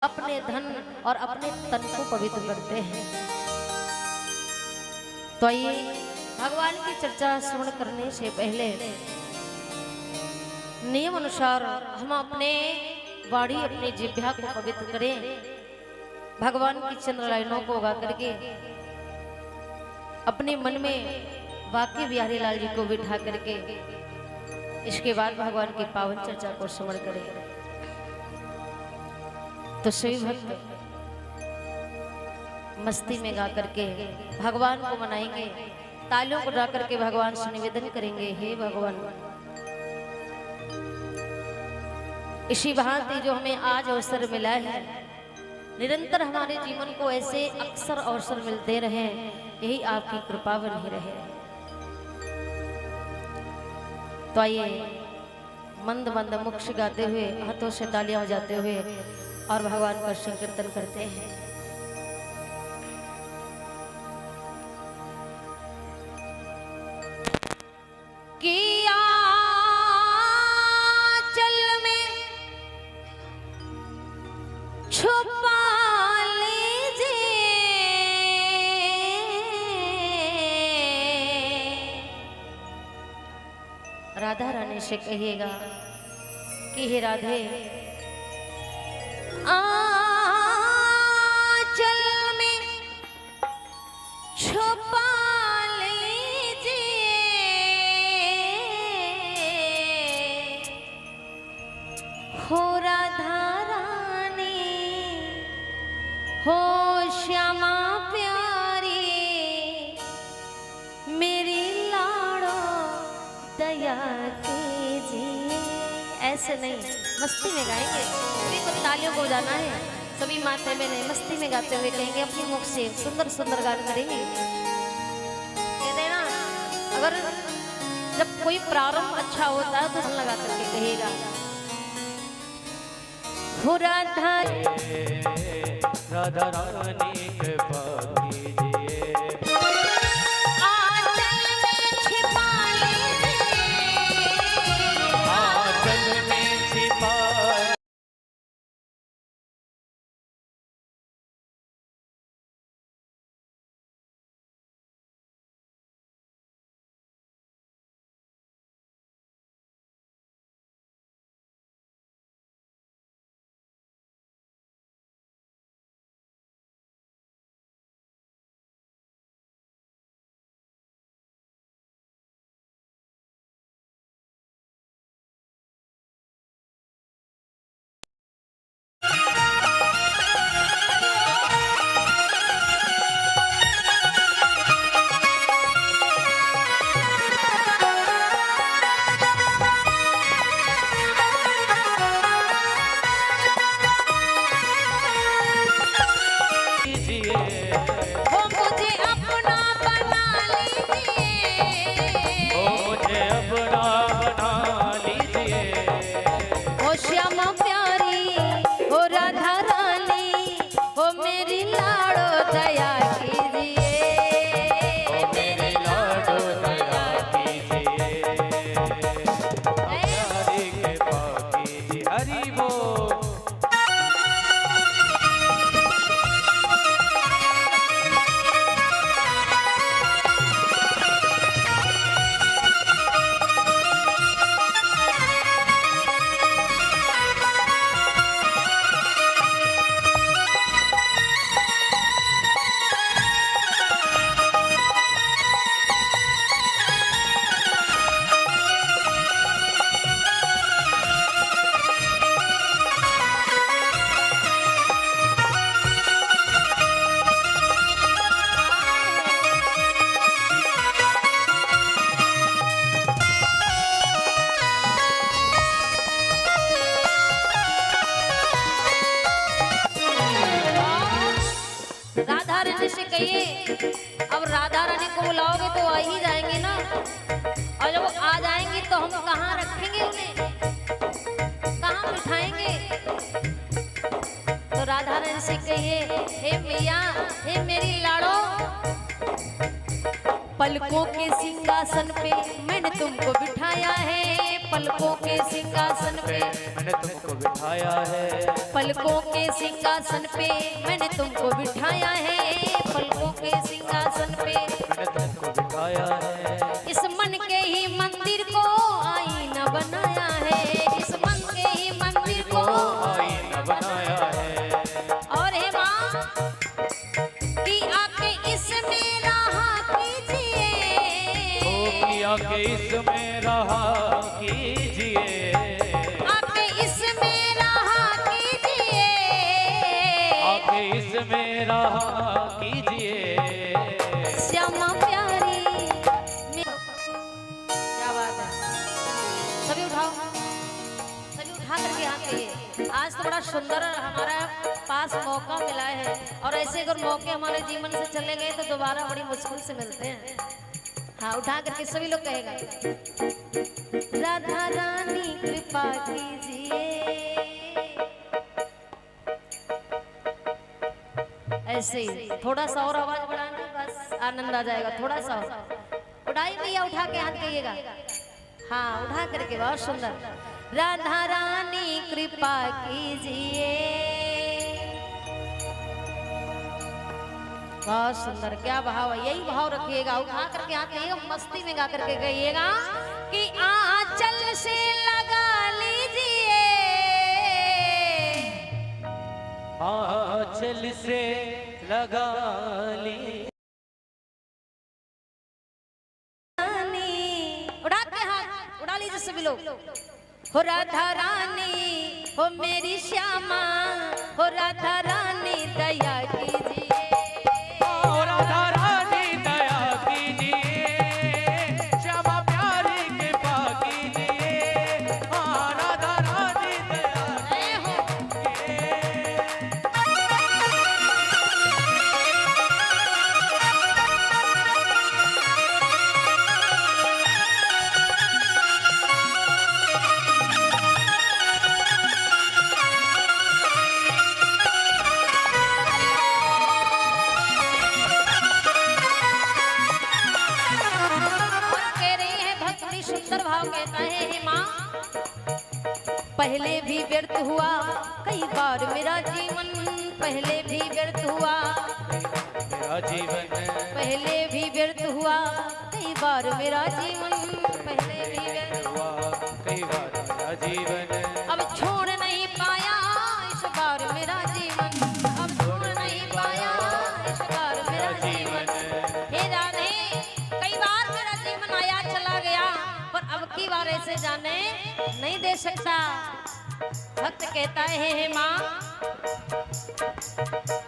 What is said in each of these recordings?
अपने धन और अपने तन को पवित्र करते हैं। तो आइए भगवान की चर्चा श्रवण करने से पहले नियम अनुसार हम अपने वाणी अपनी जिह्वा को पवित्र करें। भगवान की चंद्र लाइनों को गा करके अपने मन में वाकई बिहारी लाल जी को बिठा करके इसके बाद भगवान की पावन चर्चा को श्रवण करें। तो सभी भक्त मस्ती में गा करके भगवान को मनाएंगे, तालियों को गा करके भगवान से निवेदन करेंगे, हे भगवान इसी भांति जो हमें आज अवसर मिला है, निरंतर हमारे जीवन को ऐसे अक्सर अवसर मिलते रहे, यही आपकी कृपा बनी रहे। तो आइए मंद मंद मुख से गाते हुए, हाथों से तालियां बजाते हुए और भगवान का संकीर्तन करते हैं। किया चल में छुपा लीजिए, राधा रानी से कहिएगा कि हे राधे आंचल में छुपा लीजिए, हो राधा रानी हो श्यामा प्यारी, मेरी लाड़ो दया कीजिए। ऐसे नहीं, मस्ती में गाएंगे, सभी को तालियों को बजाना है, सभी माथे में नहीं, मस्ती में गाते हुए कहेंगे, अपने मुख से सुंदर सुंदर गान करेंगे। कहते हैं ना, अगर जब कोई प्रारंभ अच्छा होता है तो मन लगा करके कहिएगा, हो राधा राधा रानी कृपा कीजिए, आंचल में छिपा लीजिए, आंचल में छिपा हो मुझे अपना बना लीजिए, मुझे अपना बना लीजिए, हो श्यामा प्यारी हो राधा रानी, हो मेरी लाड़ो दया कीजिए, मेरी लाडो दया कीजिए, प्यारी कृपा कीजिए। हरि बोल। राधा रानी से कहिए, अब राधा रानी को बुलाओगे तो आ ही जाएंगे ना, और जब वो आ जाएंगे तो हम कहाँ रखेंगे उन्हें, कहाँ बिठाएंगे। तो राधा रानी से कहिए, हे मैया हे मेरी लाड़ो, पलकों के सिंहासन पे मैंने तुमको बिठाया है, पलकों के सिंहासन पे मैंने तुमको बिठाया है, पलकों के सिंहासन पे मैंने तुमको बिठाया है, पलकों के सिंहासन पे मैंने तुमको बिठाया है। इस मन के ही मंदिर को आईना बनाया है, इस मन के ही मंदिर को आईना बनाया है। और हे माँ कि आके इसमें रहा कीजिए, आके इसमें रहा कीजिए, आके इसमें रहा कीजिए, आके इसमें रहा कीजिए। श्यामा प्यारी क्या बात है। सभी उठाओ, सभी उठा करके हाथ कहिए। आज तो बड़ा सुंदर हमारा पास मौका मिला है, और ऐसे अगर मौके हमारे जीवन से चले गए तो दोबारा बड़ी मुश्किल से मिलते हैं। हाँ, उठा करके सभी लोग कहेगा, राधा रानी कृपा कीजिए। ऐसे ही थोड़ा सा और आवाज बढ़ाना, बस आनंद आ जाएगा। थोड़ा सा उठाई भैया, उठा के हाथ कहिएगा। हाँ, उठा करके, बहुत सुंदर। राधा रानी कृपा कीजिए, बहुत सुंदर। क्या भाव है, यही भाव रखिएगा। उठा करके हाथ कहिएगा, मस्ती में गा करके कहिएगा कि आंचल से लगा लीजिए, आंचल से लगा ली। उड़ा के हाथ उड़ा लीजिए सभी लोग। हो राधा रानी, हो मेरी श्यामा, हो राधा रानी दया कीजिए, राधा रानी दया कीजिए, श्यामा प्यारी कृपा कीजिए। हाँ, राधा रानी दया कीजिए। सुंदर भाव कहता है, हे माँ पहले भी व्यर्थ हुआ कई बार मेरा जीवन, पहले भी व्यर्थ हुआ मेरा जीवन, पहले भी व्यर्थ हुआ कई बार मेरा जीवन, पहले भी व्यर्थ हुआ कई बार मेरा जीवन। अब छोड़ नहीं पाया इस बार मेरा जीवन, अब छोड़ नहीं पाया इस बार मेरा जीवन। हे राधे, कई बार मेरा जीवन आया चला गया, पर अब की बार ऐसे जाने नहीं दे सकता। भक्त कहता है, हे माँ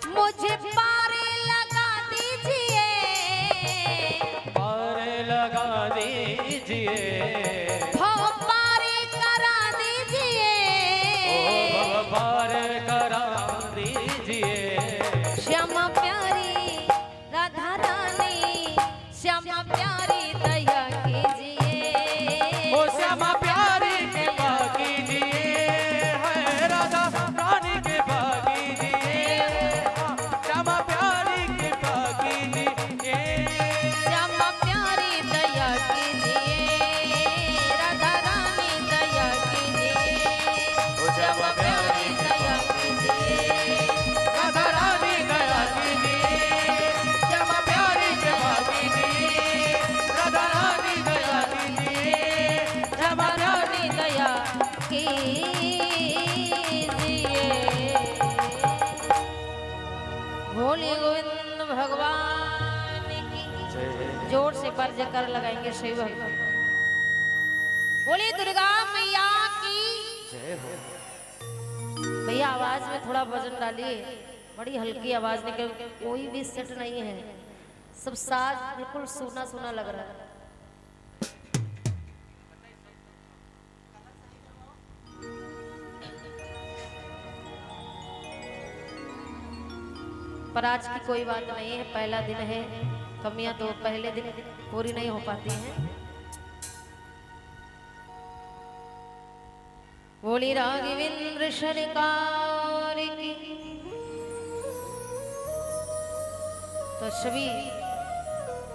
मुझे पार लगा दीजिए, पार लगा दीजिए, पार करा दीजिए, ओ पार करा दीजिए। श्यामा प्यारी राधा रानी, श्यामा प्यारी दया कीजिए, ओ श्यामा प्यारी कृपा कीजिए, है राधा रानी कृपा कीजिए। श्यामा प्यारी कृपा कीजिए, श्यामा प्यारी दया कीजिए, राधा रानी दया कीजिए, ओ श्यामा प्यारी दया कीजिए, राधा रानी दया कीजिए। श्यामा प्यारी कृपा कीजिए, राधा रानी दया कीजिए। श्यामा रानी दया कीजिए। भोले गोविंद भगवान की जय। जोर से पर जयकार लगाएंगे सही भक्त। बोले दुर्गा मैया की जय हो। भैया आवाज में थोड़ा वजन डालिए, बड़ी हल्की आवाज निकल, कोई भी सेट नहीं है, सब साज बिल्कुल सूना सूना लग रहा है। पर आज की कोई बात नहीं है, पहला दिन है, कमियां तो पहले दिन पूरी नहीं हो पाती हैं। बोली राघवेंद्र सरकार की। तो सभी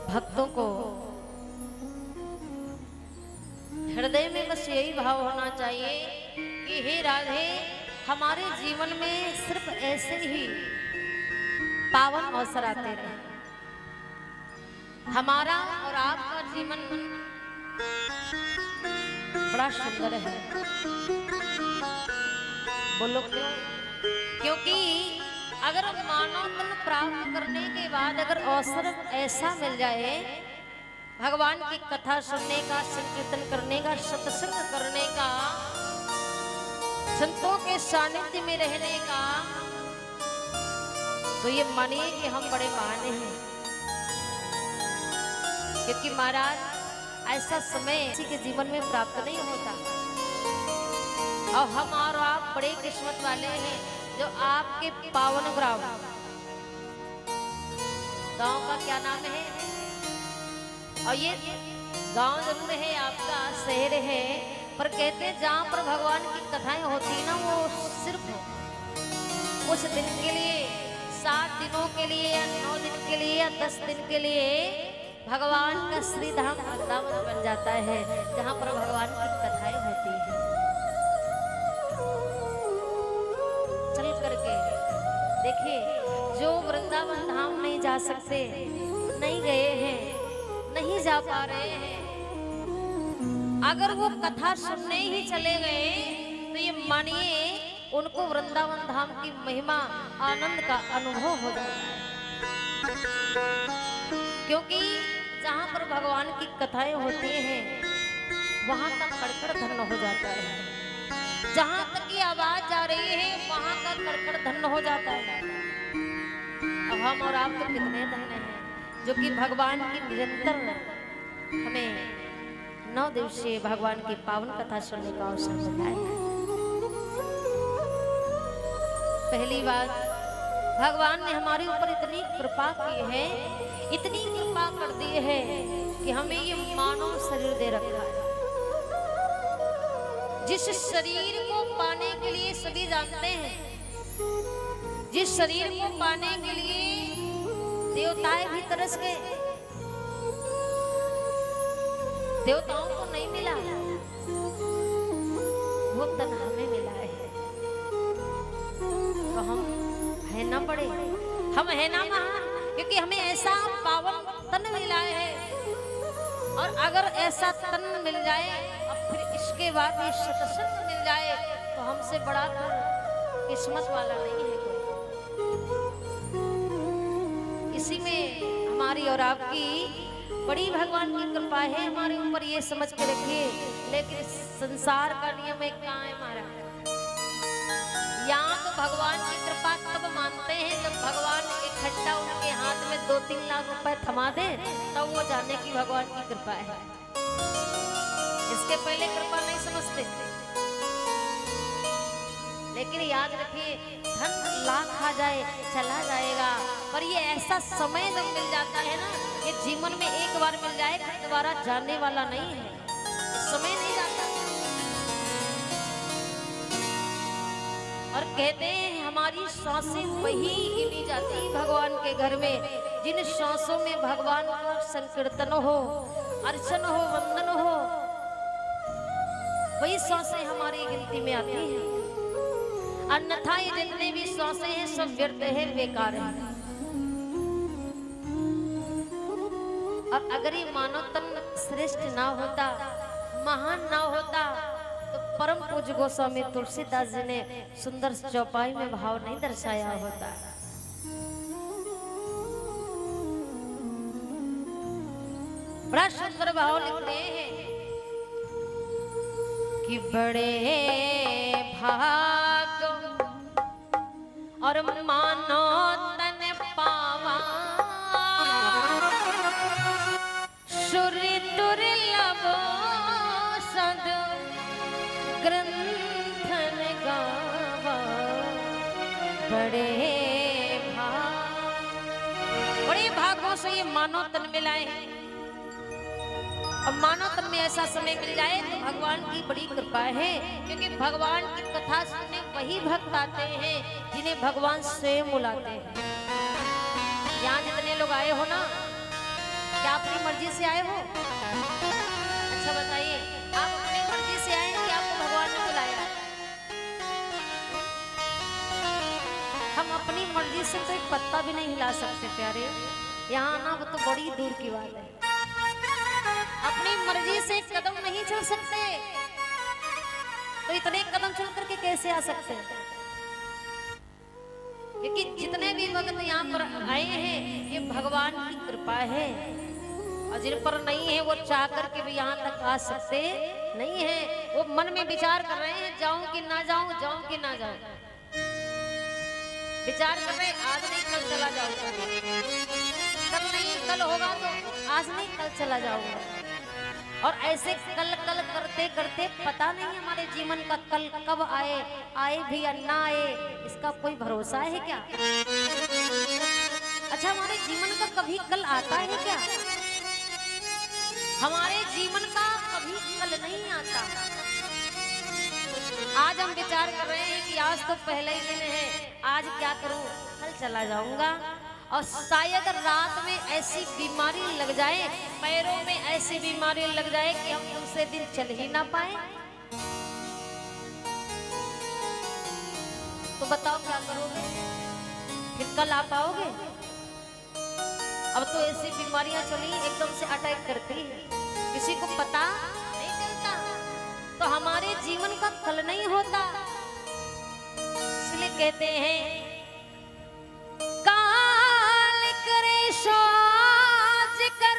भक्तों को हृदय में बस यही भाव होना चाहिए कि हे राधे, हमारे जीवन में सिर्फ ऐसे ही पावन अवसर आते रहे। हमारा और आपका जीवन बड़ा सुंदर है। बोलो क्यों? क्योंकि अगर मानव तन प्राप्त करने के बाद अगर अवसर ऐसा मिल जाए भगवान की कथा सुनने का, संकीर्तन करने का, सत्संग करने का, संतों के सानिध्य में रहने का, तो ये मानिए कि हम बड़े महान हैं। क्योंकि महाराज ऐसा समय किसी के जीवन में प्राप्त नहीं होता। और हम और आप बड़े किस्मत वाले हैं जो आपके पावन ग्राम गांव का क्या नाम है, और ये गांव जरूर है, आपका शहर है, पर कहते हैं जहां पर भगवान की कथाएं होती ना, वो सिर्फ कुछ दिन के लिए, 7 दिनों के लिए या 9 दिन के लिए या 10 दिन के लिए भगवान का श्रीधाम वृंदावन बन जाता है, जहां पर भगवान की कथाएं होती है। चल करके देखिए, जो वृंदावन धाम नहीं जा सकते, नहीं गए हैं, नहीं जा पा रहे हैं, अगर वो कथा सुनने ही चले गए तो ये मानिए उनको वृंदावन धाम की महिमा, आनंद का अनुभव हो जाता है। क्योंकि जहां पर भगवान की कथाएं होती हैं वहां का कड़कड़ धन्य हो जाता है। जहां तक की आवाज आ रही है वहां का कड़कड़ धन्य हो जाता है। अब हम और आप तो कितने धन्य हैं जो कि भगवान की निरंतर हमें 9 दिवसीय भगवान की पावन कथा सुनने का अवसर मिला है। पहली बात, भगवान ने हमारे ऊपर इतनी कृपा की है, इतनी कृपा कर दी है कि हमें ये मानव शरीर दे रखा है। जिस शरीर को पाने के लिए सभी जानते हैं, जिस शरीर को पाने के लिए देवताएं भी तरस गए, देवताओं को नहीं मिला, वो तन हमें मिला है। तो हम है ना बड़े, हम है ना महान, क्योंकि हमें ऐसा पावन तन मिला है। और अगर ऐसा तन मिल जाए और फिर इसके बाद ये सत्संग मिल जाए तो हमसे बड़ा किस्मत वाला नहीं है कोई। इसी में हमारी और आपकी बड़ी भगवान की कृपा है हमारे ऊपर, ये समझ के रखिए। लेकिन संसार का नियम एक कहाँ है हमारा, यहाँ तो भगवान की कृपा तब मानते हैं जब भगवान इकट्ठा उनके हाथ में 2-3 लाख रुपए थमा दे, तब वो जाने की भगवान की कृपा है। इसके पहले कृपा नहीं समझते। लेकिन याद रखिए, धन लाख आ जाए चला जाएगा, पर ये ऐसा समय जब मिल जाता है ना, ये जीवन में एक बार मिल जाए फिर दोबारा जाने वाला नहीं है, समय नहीं जाता। और कहते हैं हमारी सांसें वही गिनी जाती भगवान के घर में जिन सांसों में भगवान का संकीर्तन हो, अर्चन हो, वंदन हो, वही सांसें हमारी गिनती में आती हैं। अन्यथा ये जितने भी सांसें हैं सब व्यर्थ है, बेकार है। और अगर ये मानव तन श्रेष्ठ ना होता, महान ना होता, तो परम पूज्य गोस्वामी तुलसीदास जी ने सुंदर चौपाई में भाव नहीं दर्शाया होता। बड़ा सुंदर भाव लिखते हैं कि बड़े भाग और मानो तन पावा, सूर्य दुर्लभ सद ग्रंथन गावा। बड़े भागों से ये मानव तन मिलाए हैं। अब मानव तन में ऐसा समय मिल जाए तो भगवान की बड़ी कृपा है, क्योंकि भगवान की कथा सुनने वही भक्त आते हैं जिन्हें भगवान स्वयं बुलाते हैं। यहाँ जितने लोग आए हो ना, क्या अपनी मर्जी से आए हो? अच्छा बताइए, आप अपनी मर्जी से आए कि आपको भगवान ने बुलाया? हम अपनी मर्जी से तो एक पत्ता भी नहीं हिला सकते प्यारे, यहाँ आना वो तो बड़ी दूर की बात है। अपनी मर्जी से एक कदम नहीं चल सकते, तो इतने कदम चल करके कैसे आ सकते हैं? क्योंकि जितने भी भक्त यहाँ पर आए हैं ये भगवान की कृपा है, और जिन पर नहीं है वो चाह करके भी यहाँ तक आ सकते नहीं है। वो मन में विचार कर रहे हैं, जाऊं कि ना जाऊं, जाऊं कि ना जाऊं। विचार कर रहे, आज नहीं कल चला जाऊंगा, कल नहीं कल होगा तो आज नहीं कल चला जाऊंगा। और ऐसे कल कल करते करते पता नहीं हमारे जीवन का कल कब आए, आए भी या ना आए, इसका कोई भरोसा है क्या? अच्छा, हमारे जीवन का कभी कल आता है क्या? हमारे जीवन का कभी कल नहीं आता। आज हम विचार कर रहे हैं कि आज तो पहले ही दिन है, आज क्या करूं, कल चला जाऊंगा। और शायद रात में ऐसी बीमारी लग जाए, पैरों में ऐसी बीमारी लग जाए कि हम दूसरे दिन चल ही ना पाए, तो बताओ क्या करोगे? फिर कल आ पाओगे? अब तो ऐसी बीमारियां चली एकदम से अटैक करती है, किसी को पता नहीं चलता। तो हमारे जीवन का कल नहीं होता, इसलिए कहते हैं काल करे सो आज कर,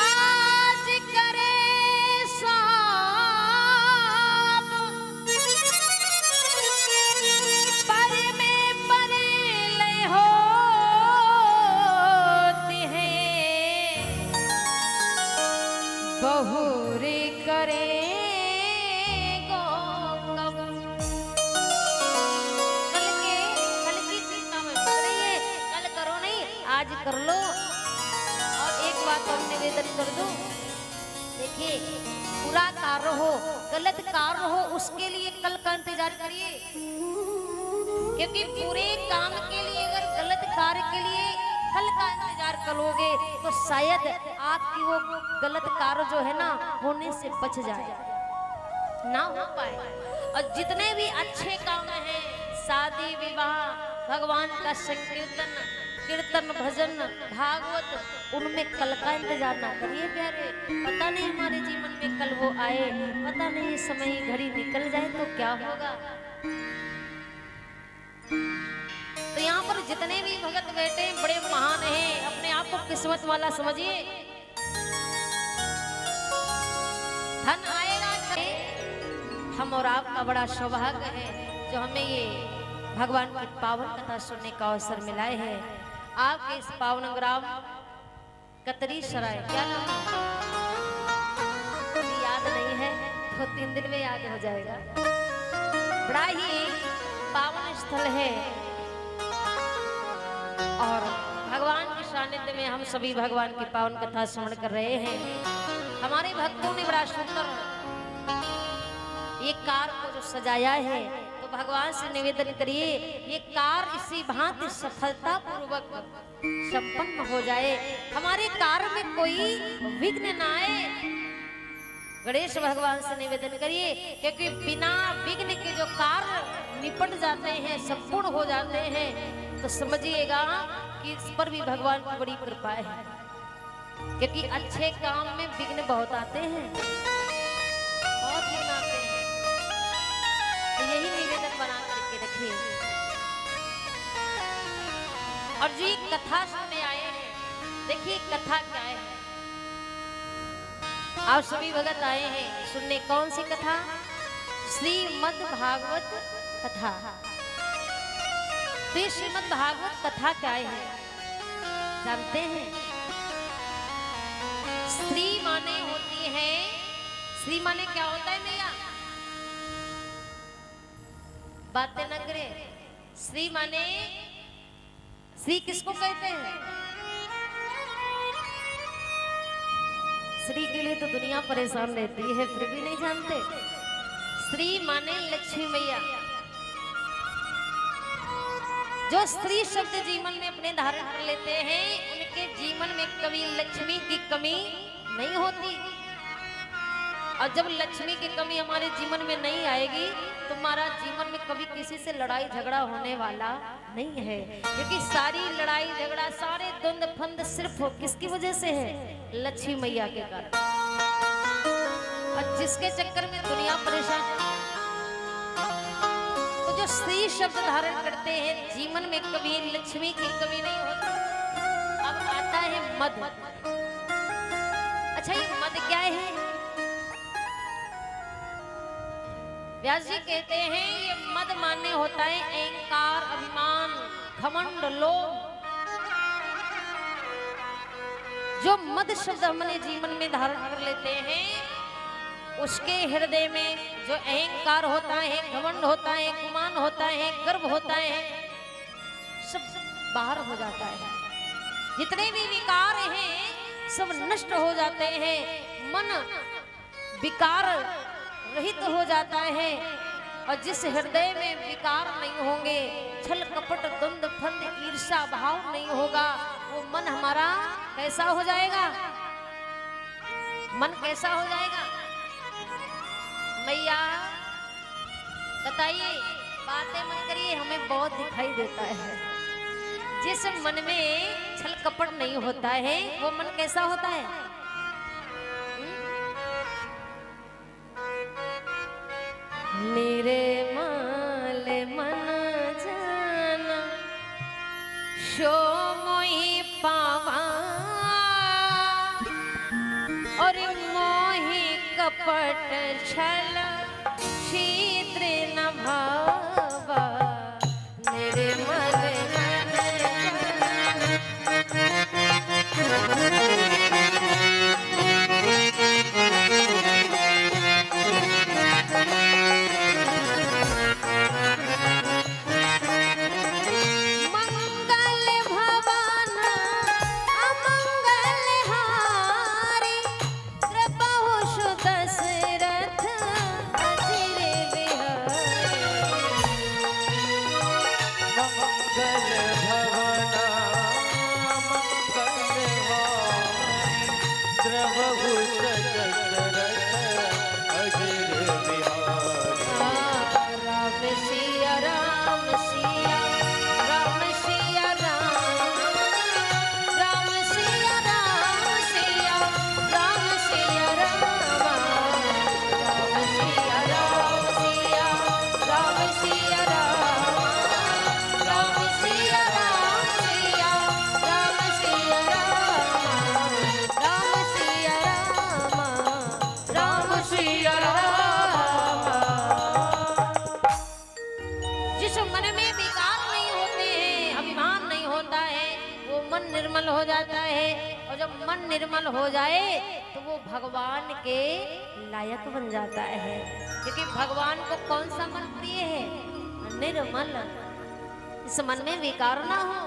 आज करे सो पर में परे होते हैं, बहुरे करे आज कर लो। और एक बात और निवेदन कर दूं, देखिए बुरा कार्य हो, गलत कार्य हो, उसके लिए कल का इंतजार करिए, क्योंकि पूरे काम के लिए अगर गलत कार्य के लिए कल का इंतजार करोगे तो शायद आपकी वो गलत कार्य जो है ना होने से बच जाए, ना हो पाए। और जितने भी अच्छे काम हैं, शादी विवाह, भगवान का संकीर्तन, कीर्तन, भजन, भागवत, उनमें कल का इंतजार ना करिए प्यारे। पता नहीं हमारे जीवन में कल वो आए, पता नहीं समय घड़ी निकल जाए तो क्या होगा। तो यहाँ पर जितने भी भगत बैठे बड़े महान हैं, अपने आप को किस्मत वाला समझिए। धन आएगा, हम और आपका बड़ा सौभाग्य है जो हमें ये भगवान की पावन कथा सुनने का अवसर मिला है। आपके इस पावन ग्राम कतरी सराय, क्या नाम है? याद नहीं है तो 3 दिन में याद हो जाएगा। बड़ा ही पावन स्थल है और भगवान के सानिध्य में हम सभी भगवान की पावन कथा श्रवण कर रहे हैं। हमारे भक्तों ने बड़ा सुंदर ये कार को जो सजाया है, तो भगवान से निवेदन करिए ये कार इसी भांति सफलता पूर्वक संपन्न हो जाए, हमारे कार्य में कोई विघ्न ना आए। गणेश भगवान से निवेदन करिए, क्योंकि बिना विघ्न के जो कार्य निपट जाते हैं, संपूर्ण हो जाते हैं, तो समझिएगा कि इस पर भी भगवान की बड़ी कृपा है। क्योंकि अच्छे काम में विघ्न बहुत आते हैं, बहुत विघ्न आते हैं। तो यही निवेदन बना करके रखिए। और जी कथा सुनने आए हैं, देखिए कथा क्या है। आप सभी भगत आए हैं सुनने, कौन सी कथा? श्रीमद् भागवत कथा। तो श्रीमद् भागवत कथा क्या है जानते हैं? स्त्री माने होती है, स्त्री माने क्या होता है भैया? बातें न करे। स्त्री माने, स्त्री किसको कहते हैं? स्त्री के लिए तो दुनिया परेशान रहती है, फिर भी नहीं जानते। स्त्री माने लक्ष्मी मैया, जो स्त्री शब्द जीवन में अपने धारण कर लेते हैं उनके जीवन में कभी लक्ष्मी की कमी नहीं होती। और जब लक्ष्मी की कमी हमारे जीवन में नहीं आएगी तो हमारा जीवन में कभी किसी से लड़ाई झगड़ा होने वाला नहीं है, क्योंकि सारी लड़ाई झगड़ा सारे द्वंद फंद सिर्फ किसकी वजह से है? लक्ष्मी मैया के कारण। और जिसके चक्कर में दुनिया परेशान है। तो जो स्त्री शब्द धारण करते हैं जीवन में कभी लक्ष्मी की कमी नहीं होती। अब आता है मद। अच्छा, ये मद क्या है? व्यास जी कहते हैं ये मद मान्य होता है अहंकार, अभिमान, घमंड, लोभ। जो मद शब्द हमने जीवन में धारण कर लेते हैं उसके हृदय में जो अहंकार होता है, घमंड होता है, गुमान होता है, गर्व होता है, सब बाहर हो जाता है। जितने भी विकार हैं सब नष्ट हो जाते हैं। मन विकार रहित हो जाता है। और जिस हृदय में विकार नहीं होंगे, छल कपट द्वंद फंद ईर्ष्या भाव नहीं होगा, वो मन हमारा कैसा हो जाएगा? मन कैसा हो जाएगा? मैया बताइए, बातें मत करिए, हमें बहुत दिखाई देता है। जिस मन में छल कपट नहीं होता है वो मन कैसा होता है? निर्मल मन जाना शो मोहि पावा और मोहि कपट छल शीत्र न भावा। निर्मल मन निर्मल हो जाता है। और जब मन निर्मल हो जाए तो वो भगवान के लायक बन जाता है, क्योंकि भगवान को कौन सा मन प्रिय है? निर्मल। इस मन में विकार ना हो।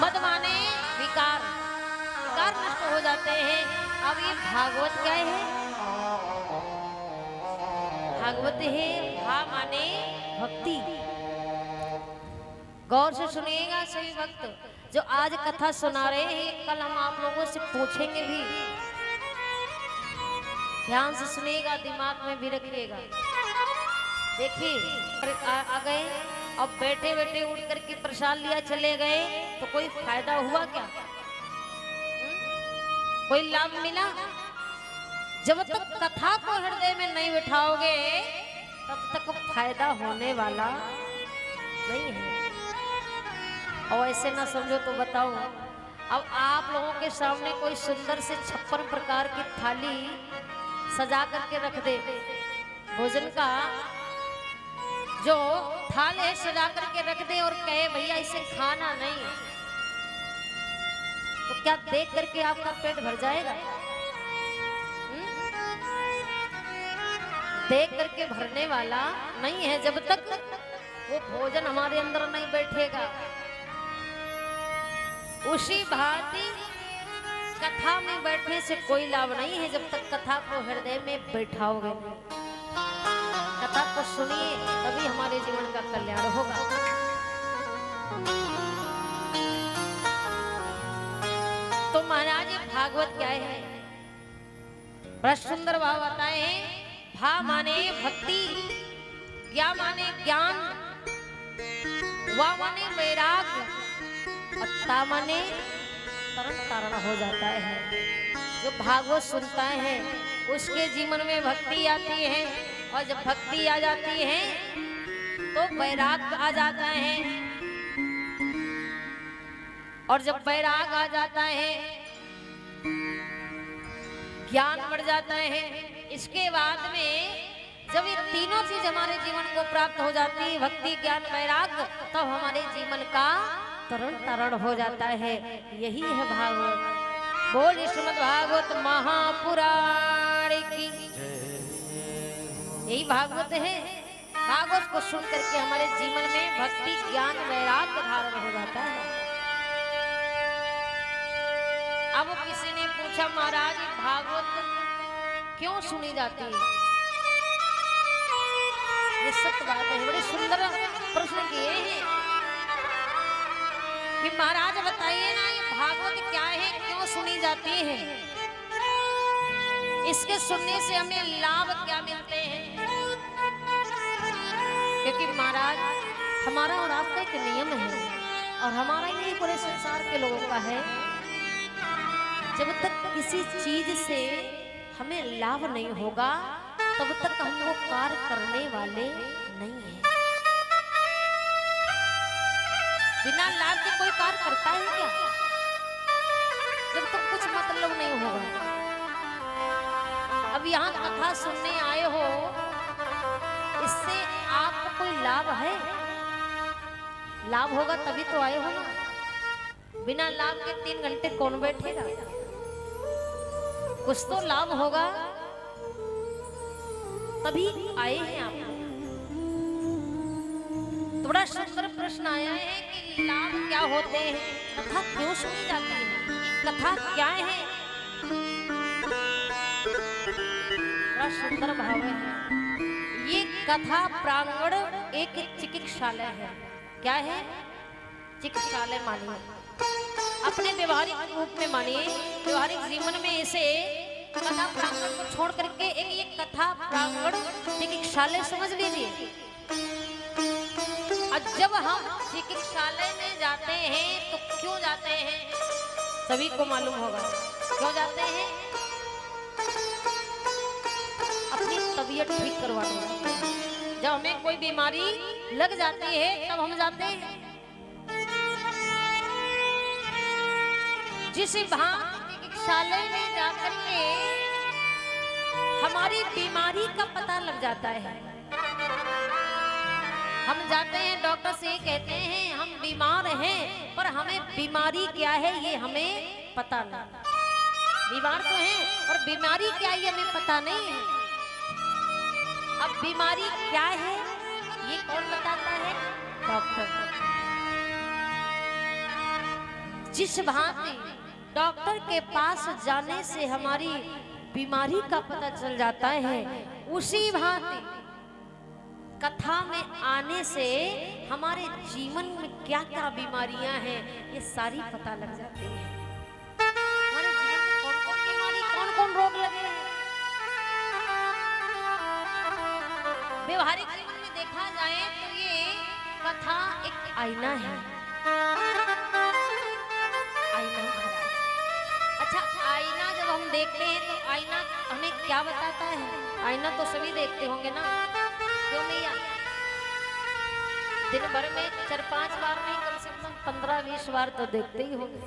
मद माने विकार, विकार नष्ट हो जाते हैं। अब ये भागवत क्या है? भागवत है भा माने भक्ति। गौर से सुनिएगा सभी भक्त जो आज कथा सुना रहे हैं, कल हम आप लोगों से पूछेंगे भी। ध्यान से सुनिएगा, दिमाग में भी रखिएगा। देखिए आ गए, अब बैठे बैठे उठ करके प्रसाद लिया चले गए तो कोई फायदा हुआ क्या? कोई लाभ मिला? जब तक कथा को हृदय में नहीं बिठाओगे तब तक फायदा होने वाला नहीं है। और ऐसे ना समझो तो बताओ, अब आप लोगों के सामने कोई सुंदर से 56 प्रकार की थाली सजा करके रख दे, भोजन का जो थाल है सजा करके रख दे और कहे भैया इसे खाना नहीं, तो क्या देख करके आपका पेट भर जाएगा? देख करके भरने वाला नहीं है जब तक वो भोजन हमारे अंदर नहीं बैठेगा। उसी भांति कथा में बैठने से कोई लाभ नहीं है जब तक कथा को हृदय में बैठाओगे। कथा को सुनिए तभी हमारे जीवन का कल्याण होगा। तो महाराज ये भागवत क्या है? बड़ा सुंदर भाव आता है। भा माने भक्ति, ज्ञा माने ज्ञान, वा माने वैराग्य, और ता माने तरन तारण हो जाता है। जो भागवत सुनता है उसके जीवन में भक्ति आती है, और जब भक्ति आ जाती है तो वैराग्य आ जाता है, और जब वैराग आ जाता है ज्ञान बढ़ जाता है। इसके बाद में जब ये तीनों चीज हमारे जीवन को प्राप्त हो जाती है, भक्ति ज्ञान वैराग्य, तब हमारे जीवन का तरण तारण हो जाता है। यही है भागवत। बोल श्रीमद् भागवत महापुराण की। यही भागवत है। भागवत को सुन करके हमारे जीवन में भक्ति ज्ञान वैराग्य धारण हो जाता है। अब किसी ने पूछा, महाराज भागवत क्यों सुनी जाती है? ये सत्य बात है। बड़े सुंदर प्रश्न किए हैं कि महाराज बताइए ना, ये भागवत क्या है, क्यों सुनी जाती है, इसके सुनने से हमें लाभ क्या मिलते हैं? क्योंकि महाराज हमारा और आपका एक नियम है, और हमारा ही नहीं पूरे संसार के लोगों का है। जब तक किसी चीज से हमें लाभ नहीं होगा तब तक हम वो कार्य करने वाले नहीं हैं। बिना लाभ के कोई कार्य करता है क्या? जब तक कुछ मतलब नहीं होगा। अब यहाँ कथा सुनने आए हो, इससे आपको कोई लाभ है? लाभ होगा तभी तो आए हो ना। बिना लाभ के 3 घंटे कौन बैठेगा? कुछ तो लाभ होगा तभी आए हैं आप। तो बड़ा सुंदर प्रश्न आया है कि लाभ क्या होते हैं, कथा क्यों सुनी जाती है, कथा क्या है? बड़ा सुंदर भाव है। ये कथा प्रांगण एक चिकित्सालय है। क्या है? चिकित्सालय मानिए, अपने व्यवहारिक रूप में मानिए, व्यवहारिक जीवन में इसे कथा प्रांगण को छोड़ करके एक ये कथा प्रांगण चिकित्सालय समझ लीजिए। और जब हम चिकित्सालय में जाते हैं तो क्यों जाते हैं? सभी को मालूम होगा क्यों जाते हैं। अपनी तबीयत ठीक करवाने। जब हमें कोई बीमारी लग जाती है तब हम जाते हैं। जिस भांति चिकित्सालय में जाकर के हमारी बीमारी का पता लग जाता है। हम जाते हैं डॉक्टर से कहते हैं हम बीमार हैं, पर हमें बीमारी क्या है ये हमें पता नहीं। बीमार तो हैं और बीमारी क्या है ये हमें पता नहीं है। अब बीमारी क्या है ये कौन बताता है? डॉक्टर। जिस भांति डॉक्टर के पास जाने से हमारी बीमारी का पता चल जाता है, उसी भांति कथा में आने से हमारे जीवन में क्या क्या बीमारियां हैं ये सारी पता लग जाती है। हमारे जीवन में कौन कौन बीमारी, कौन कौन रोग लगे हैं। व्यवहारिक जीवन में देखा जाए तो ये कथा एक आईना है। आईना। अच्छा, आईना जब हम देखते हैं तो आईना हमें क्या बताता है? आईना तो सभी देखते होंगे ना, क्यों भैया? दिन भर में 4-5 बार नहीं, कम से कम 15-20 बार तो देखते ही होंगे।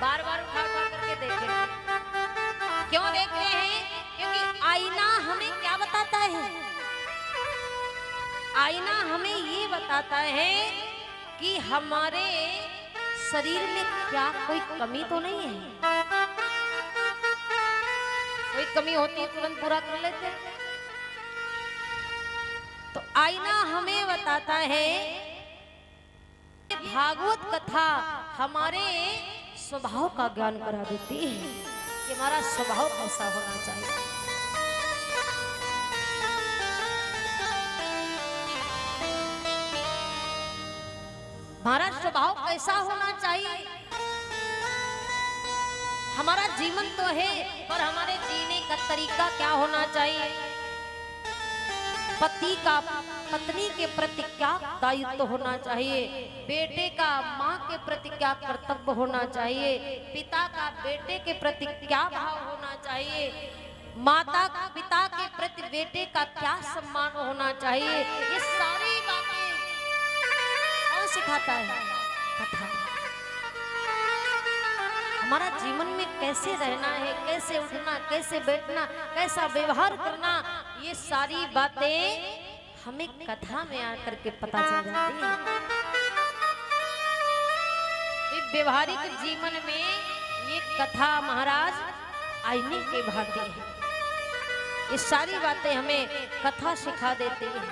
बार बार उठा उठा करके देखें। क्यों देखते हैं? क्योंकि आईना हमें क्या बताता है? आईना हमें ये बताता है कि हमारे शरीर में क्या कोई कमी तो नहीं है। कोई कमी होती है तुरंत पूरा कर लेते हैं। तो आईना हमें बताता है। भागवत कथा हमारे स्वभाव का ज्ञान करा देती है कि हमारा स्वभाव कैसा होना चाहिए। हमारा स्वभाव कैसा होना चाहिए? हमारा जीवन तो है, पर हमारे जीने का तरीका क्या होना चाहिए? पति का पत्नी के प्रति क्या दायित्व होना चाहिए? बेटे का माँ के प्रति क्या कर्तव्य होना चाहिए? पिता का बेटे के प्रति क्या भाव होना चाहिए? माता पिता के प्रति बेटे का क्या सम्मान होना चाहिए? ये सारी बातें कौन सिखाता है? कथा। हमारा जीवन में कैसे रहना है, कैसे उठना, कैसे बैठना, कैसा व्यवहार करना, ये सारी बातें हमें कथा में आकर के पता चल जाती है। व्यवहारिक जीवन में ये कथा महाराज आईने के भांति है। ये सारी बातें हमें कथा सिखा देती है।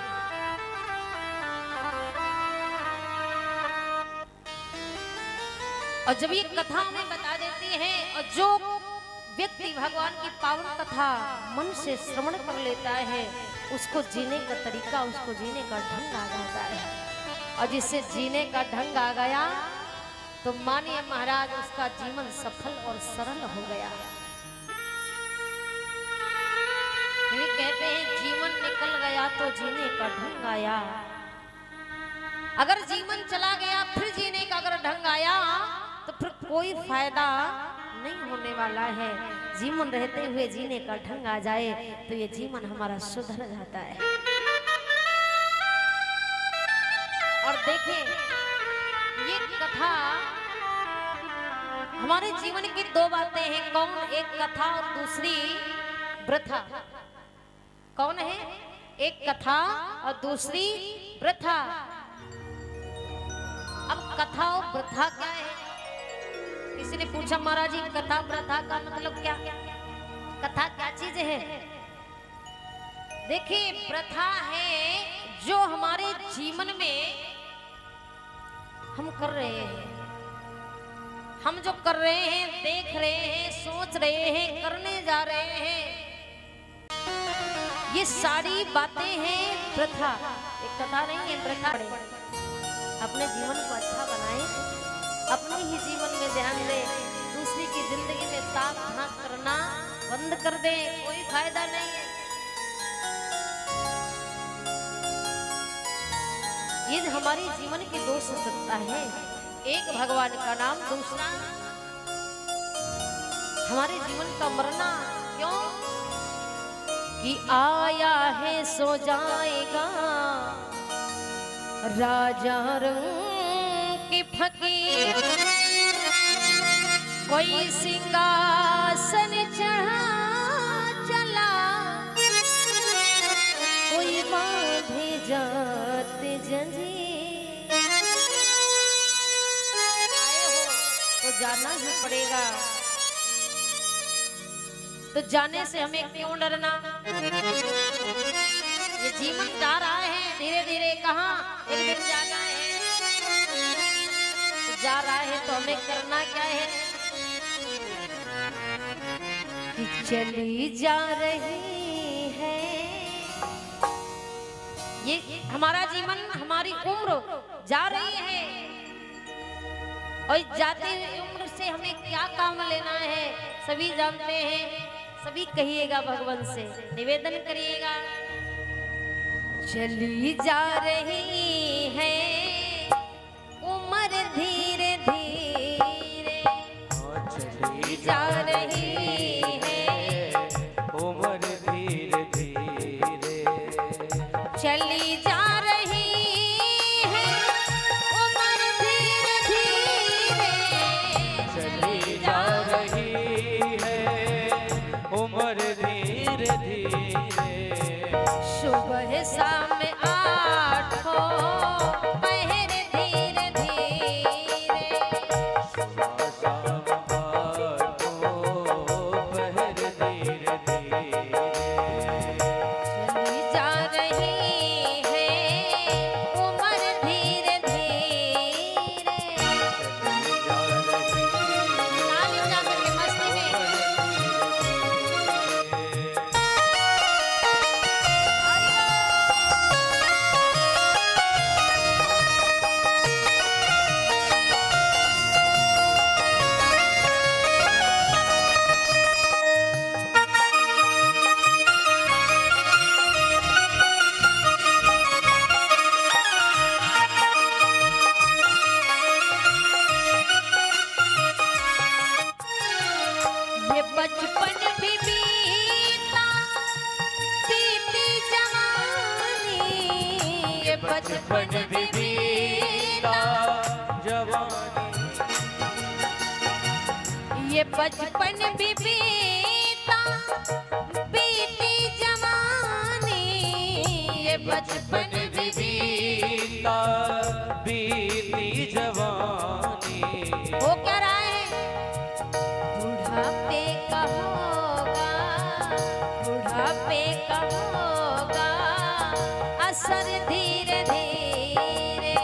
और जब ये कथा हमें बता देती है, और जो व्यक्ति भगवान की पावन कथा मन से श्रवण कर लेता है, उसको जीने का तरीका, उसको जीने का ढंग आ जाता है। और जिससे जीने का ढंग आ गया तो मानिए महाराज उसका जीवन सफल और सरल हो गया। ये कहते हैं जीवन निकल गया तो जीने का ढंग आया। अगर जीवन चला गया फिर जीने का अगर ढंग आया तो फिर कोई फायदा नहीं होने वाला है। जीवन रहते हुए जीने का ढंग आ जाए तो ये जीवन हमारा सुधर जाता है। और देखें ये कथा हमारे जीवन की दो बातें हैं। कौन? एक कथा और दूसरी प्रथा। कौन है? एक कथा और दूसरी प्रथा। अब कथा और प्रथा क्या है? किसी ने पूछा महाराज जी कथा प्रथा का मतलब क्या? कथा क्या चीज है? देखिए प्रथा है जो हमारे जीवन में हम कर रहे हैं, हम जो कर रहे हैं, देख रहे हैं, सोच रहे हैं, करने जा रहे हैं, ये सारी बातें हैं प्रथा। एक कथा नहीं है, प्रथा। अपने जीवन को अच्छा बनाए, अपने ही जीवन में ध्यान दे, दूसरी की जिंदगी में ताक झांक करना बंद कर दे, कोई फायदा नहीं है। ये हमारी जीवन की दो सत्ता है, एक भगवान का नाम, दूसरा हमारे जीवन का मरना। क्यों? कि आया है सो जाएगा राजा रंग की फकीर, कोई सिंहासन चढ़ा चला, कोई बांधे जाते जंजीर। आए हो तो जाना ही पड़ेगा, तो जाने से हमें क्यों डरना? ये जीवन जा रहा है धीरे धीरे, कहाँ एक दिन जाना है। तो जा रहा है तो हमें करना क्या है? कि चली जा रही है ये हमारा जीवन, हमारी उम्र जा रही है, और जाते हुए उम्र से हमें क्या काम लेना है सभी जानते हैं। सभी कहिएगा भगवान से निवेदन करिएगा। चली जा रही है उम्र धीरे धीरे, चली जा रही है उम्र धीरे धीरे, चली जा रही है उम्र धीरे धीरे, चली जा रही है उम्र धीरे धीरे। सुबह शाम आठों पहर धीरे धीरे, सुबह शाम आठों पहर धीरे धीरे, चली जा रही है उम्र धीरे धीरे। चली जा रही ताली बजा करके मस्ती में। बचपन भी बीता जवानी, ये बचपन भी बीता बीती जवानी, ये बचपन भी बीता बीती जवानी। हो क्या रहा है? बुढ़ापे का होगा, बुढ़ापे का होगा असर धीरे धीरे,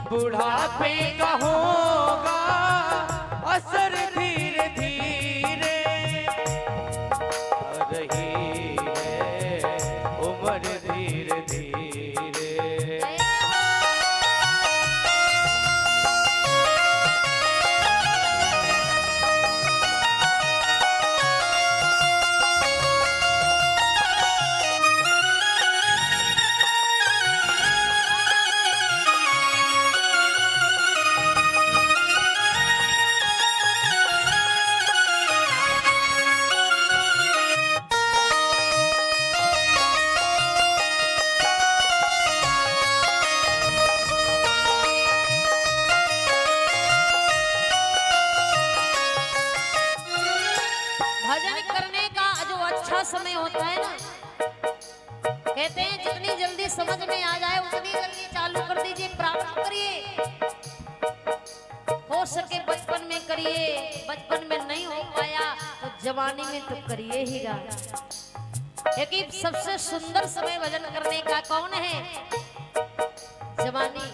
बुढ़ापे का होगा असर धीरे धीरे, आ रही है उम्र धीरे धीरे। भजन करने का जो अच्छा समय होता है ना, कहते हैं जितनी जल्दी समझ में आ जाए उतनी जल्दी चालू कर दीजिए, प्रारंभ करिए। हो सके बचपन में करिए, बचपन में नहीं हो पाया तो जवानी में तो करिए ही गा। क्योंकि सबसे सुंदर समय भजन करने का कौन है? जवानी।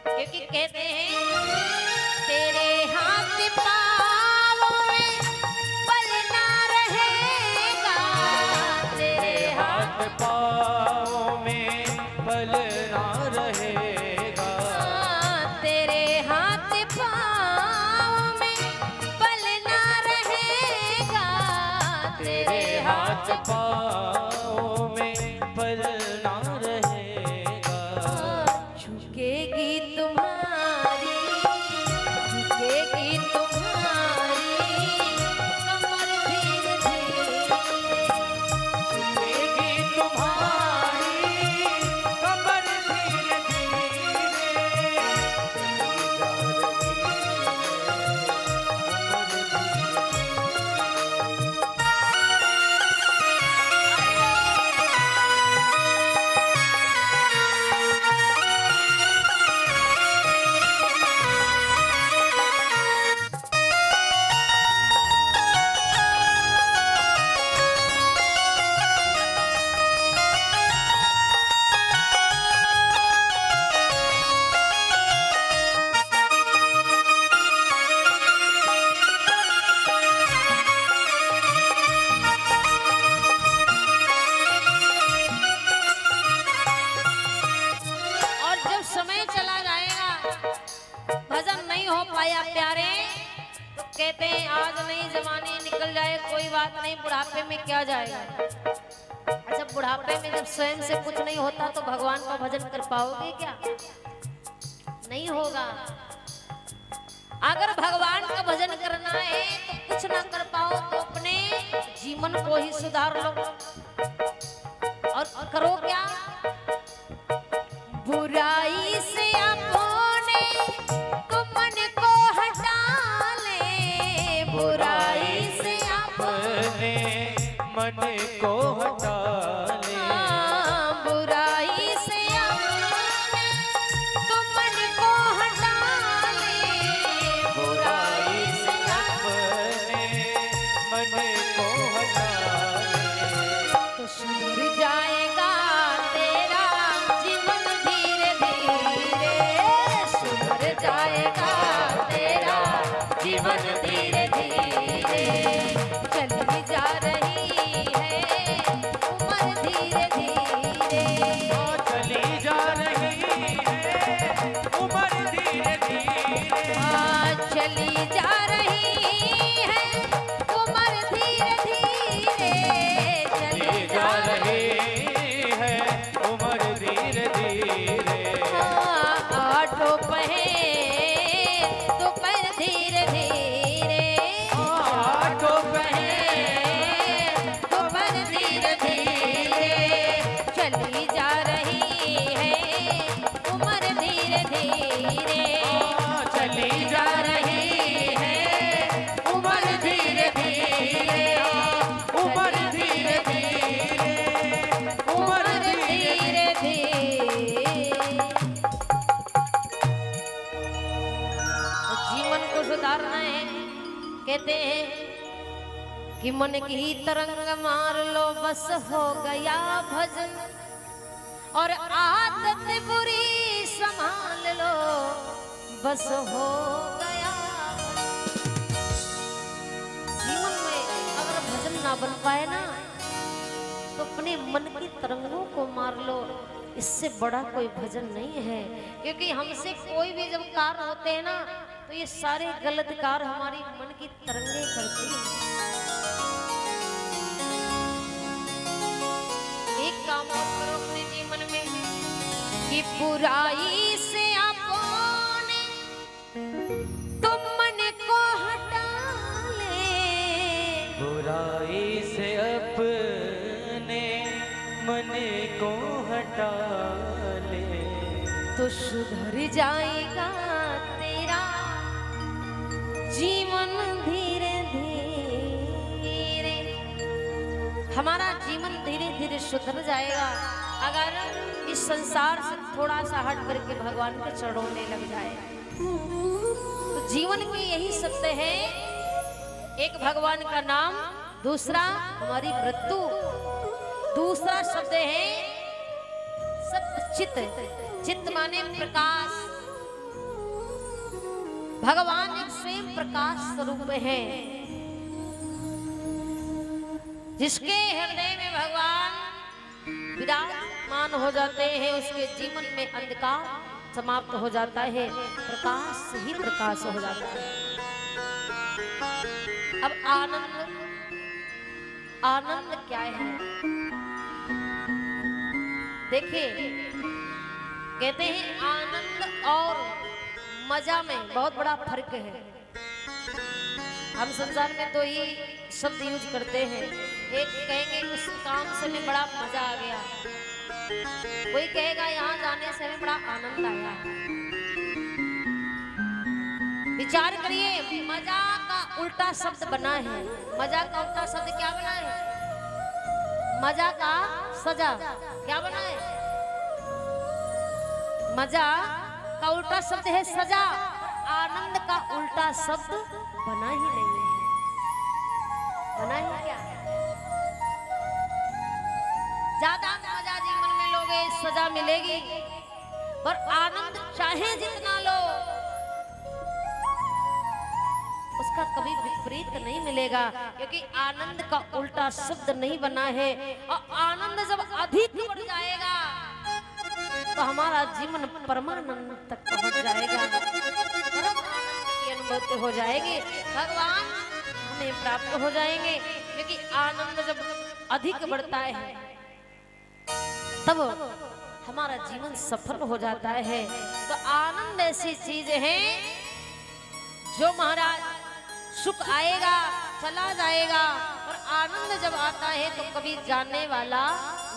क्योंकि कहते हैं तेरे हाथ पाँव में पलना रहेगा, तेरे हाथ पाँव में पलना रहेगा, तेरे हाथ पाँव में पलना रहेगा, तेरे हाथ पाँव में पलना रहेगा। झुकेगी तुम्हारी, झुकेगी तुम्हारी कमर धीरे धीरे, झुकेगी तुम्हारी कमर धीरे धीरे, और जब समय चला जाएगा, भजन नहीं हो पाया प्यारे, तो कहते हैं आज नहीं जवानी निकल जाए कोई बात नहीं, बुढ़ापे में क्या जाएगा। अच्छा, बुढ़ापे में जब स्वयं से कुछ नहीं होता तो भगवान का भजन कर पाओगे क्या? नहीं होगा। अगर भगवान का भजन करना है तो कुछ ना कर पाओ तो अपने जीवन को ही सुधार लो। और करो क्या? बुराई से अपने को मन को हटा ले, बुराई से अपने मन को हटा ले, बुराई से अपने को मन को हटा ले, बुराई से अपने मन को हटा ले, तो सुधर जाएगा कहते हैं कि मन की तरंग मार लो बस हो गया भजन, और आदत बुरी संभाल लो बस हो गया। जीवन में अगर भजन ना बन पाए ना तो अपने मन की तरंगों को मार लो, इससे बड़ा कोई भजन नहीं है। क्योंकि हमसे कोई भी जब कार्य होते हैं ना तो ये सारे गलत कार्य हमारी मन की तरंगे करती हैं। एक काम और करो अपने जीवन में कि बुराई से अपने तुम मन को हटा ले, बुराई से अपने मन को हटा ले, तो सुधर जाएगा तेरा जीवन धीरे धीरे। हमारा जीवन धीरे धीरे सुधर जाएगा अगर इस संसार से थोड़ा सा हट करके भगवान के चरणों में लग जाए। तो जीवन की यही सत्य है, एक भगवान का नाम, दूसरा हमारी मृत्यु, दूसरा शब्द है सत्चित। चित्त माने प्रकाश, भगवान एक स्वयं प्रकाश स्वरूप है। जिसके हृदय में भगवान विराजमान हो जाते हैं उसके जीवन में अंधकार समाप्त हो जाता है, प्रकाश ही प्रकाश हो जाता है। अब आनंद, आनंद क्या है? देखिए कहते हैं आनंद और मजा में बहुत बड़ा फर्क है। हम संसार में तो ही शब्द यूज करते हैं, एक कहेंगे उस काम से हमें बड़ा मजा आ गया, कोई कहेगा यहाँ जाने से हमें बड़ा आनंद आया। विचार करिए, मजा का उल्टा शब्द बना है। मजा का उल्टा शब्द क्या बना है? मजा का सजा क्या बना है? मजा का उल्टा शब्द है सजा, आनंद का उल्टा शब्द बना ही नहीं है। बना ही क्या? ज्यादा मजा जीवन में लोगे सजा मिलेगी, पर आनंद चाहे जितना लो उसका कभी विपरीत नहीं मिलेगा, क्योंकि आनंद का उल्टा शब्द नहीं बना है। और आनंद जब अधिक बढ़ जाएगा तो हमारा जीवन परमानंद तक पहुंच जाएगा, परम आनंद की अनुभूति हो जाएगी, भगवान हमें प्राप्त हो जाएंगे। क्योंकि आनंद जब अधिक बढ़ता है तब हमारा जीवन सफल हो जाता है। तो आनंद ऐसी चीज है जो महाराज सुख आएगा चला जाएगा, और आनंद जब आता है तो कभी जाने वाला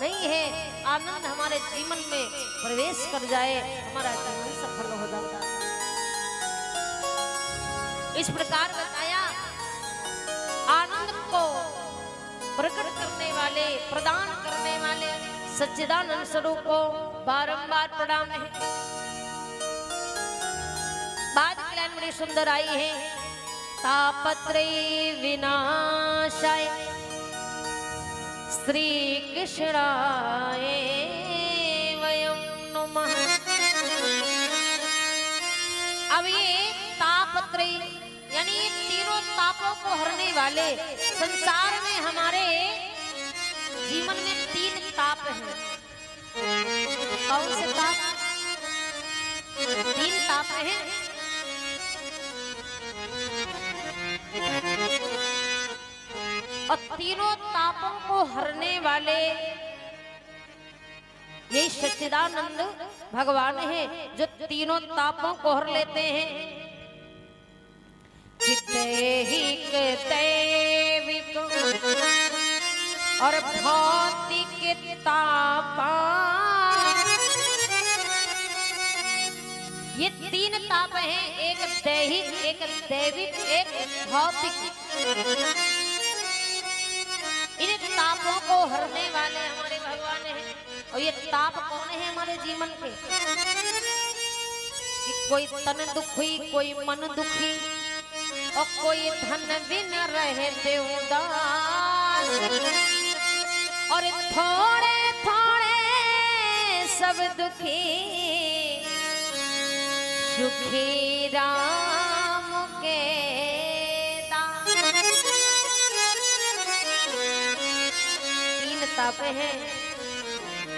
नहीं है। आनंद हमारे जीवन में प्रवेश कर जाए, हमारा जीवन सफल हो जाता है। इस प्रकार बताया, आनंद को प्रकट करने वाले, प्रदान करने वाले सच्चिदानंद स्वरूप को बारंबार प्रणाम है। बात कल्याण बड़ी सुंदर आई है। तापत्रय विनाशाय श्री कृष्णाय वयं नमः। अब ये तापत्रय यानी तीनों तापों को हरने वाले, संसार में हमारे जीवन में तीन ताप हैं। कौन से ताप? तीन ताप हैं। और तीनों तापों को हरने वाले ये सच्चिदानंद भगवान है, जो तीनों तापों को हर लेते हैं। दैहिक दैविक और भौतिक तापा, ये तीन ताप हैं, एक दैहिक, एक दैविक, एक भौतिक। इन तापों को हरने वाले हमारे भगवान हैं। और ये ताप कौन है हमारे जीवन के? कि कोई तन दुखी, कोई मन दुखी, और कोई धन बिन रहते उदास, और थोड़े थोड़े सब दुखी, सुखी राम के दास। तीन तापे हैं,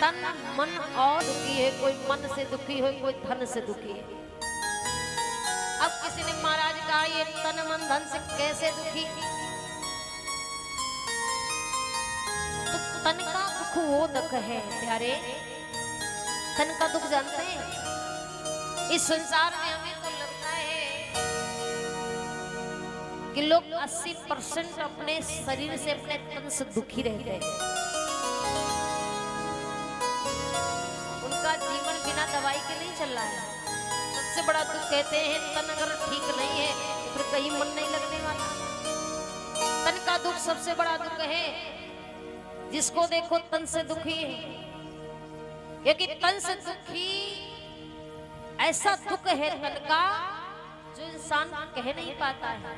तन मन और दुखी है। कोई मन से दुखी हो, कोई धन से दुखी है। अब किसी ने महाराज कहा ये तन मन धन से कैसे दुखी? तो तन का दुख वो दुख है प्यारे, तन का दुख जानते हैं? इस संसार में हमें तो लगता है कि लोग 80% अपने शरीर से, अपने तन से दुखी रहते हैं। उनका जीवन बिना दवाई के नहीं चल रहा है। सबसे बड़ा दुख कहते हैं तन अगर ठीक नहीं है तो फिर कहीं मन नहीं लगने वाला। तन का दुख सबसे बड़ा दुख है। जिसको देखो तन से दुखी है, क्योंकि तन से दुखी ऐसा दुख है तन का जो इंसान कह नहीं पाता है।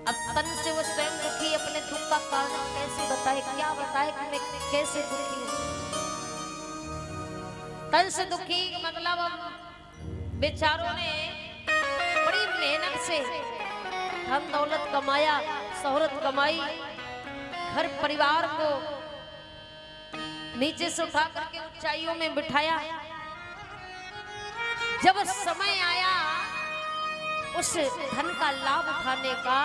अब तन से वो स्वयं दुखी, अपने दुख का कारण कैसे बताए, क्या बताए कि मैं कैसे दुखी हूँ। तन से दुखी मतलब बेचारों ने बड़ी मेहनत से धन दौलत कमाया, शोहरत कमाई, घर परिवार को नीचे से उठा करके ऊंचाइयों में बिठाया। जब समय आया उस धन का लाभ उठाने का,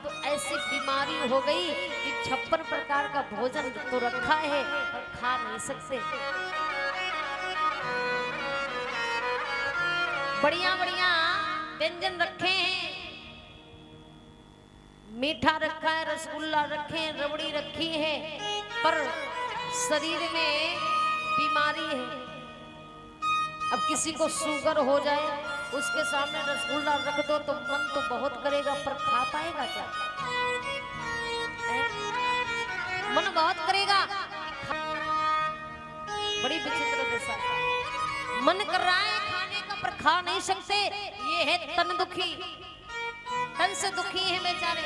तो ऐसी बीमारी हो गई कि 56 प्रकार का भोजन तो रखा है पर खा नहीं सकते। बढ़िया बढ़िया व्यंजन रखे हैं, मीठा रखा है, रसगुल्ला रखे हैं, रबड़ी रखी है, पर शरीर में बीमारी है। अब किसी को शुगर हो जाए, उसके सामने रसगुल्ला रख दो तो मन तो बहुत करेगा पर खा पाएगा क्या? मन बहुत करेगा, बड़ी विचित्र दशा। मन कर रहा है खाने का पर खा नहीं सकते। ये है तन दुखी, तन से दुखी है बेचारे।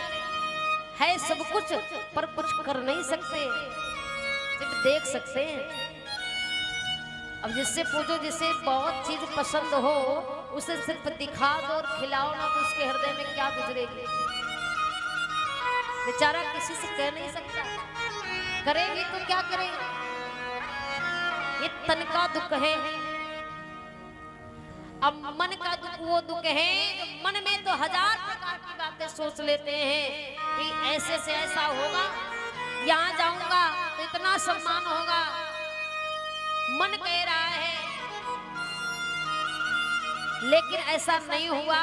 है सब कुछ पर कुछ कर नहीं सकते, सिर्फ देख सकते हैं। अब जिससे पूछो, जिसे बहुत चीज पसंद हो, उसे सिर्फ दिखा दो और खिलाओ ना, तो उसके हृदय में क्या गुजरेगी? बेचारा किसी से कह नहीं सकता, करेगी तो क्या करेगी? ये तन का दुख है। अब मन का दुख वो दुख है जो मन में तो 1000 प्रकार की बातें सोच लेते हैं कि ऐसे से ऐसा होगा, यहाँ जाऊंगा तो इतना सम्मान होगा। मन कह रहा है, लेकिन ऐसा नहीं हुआ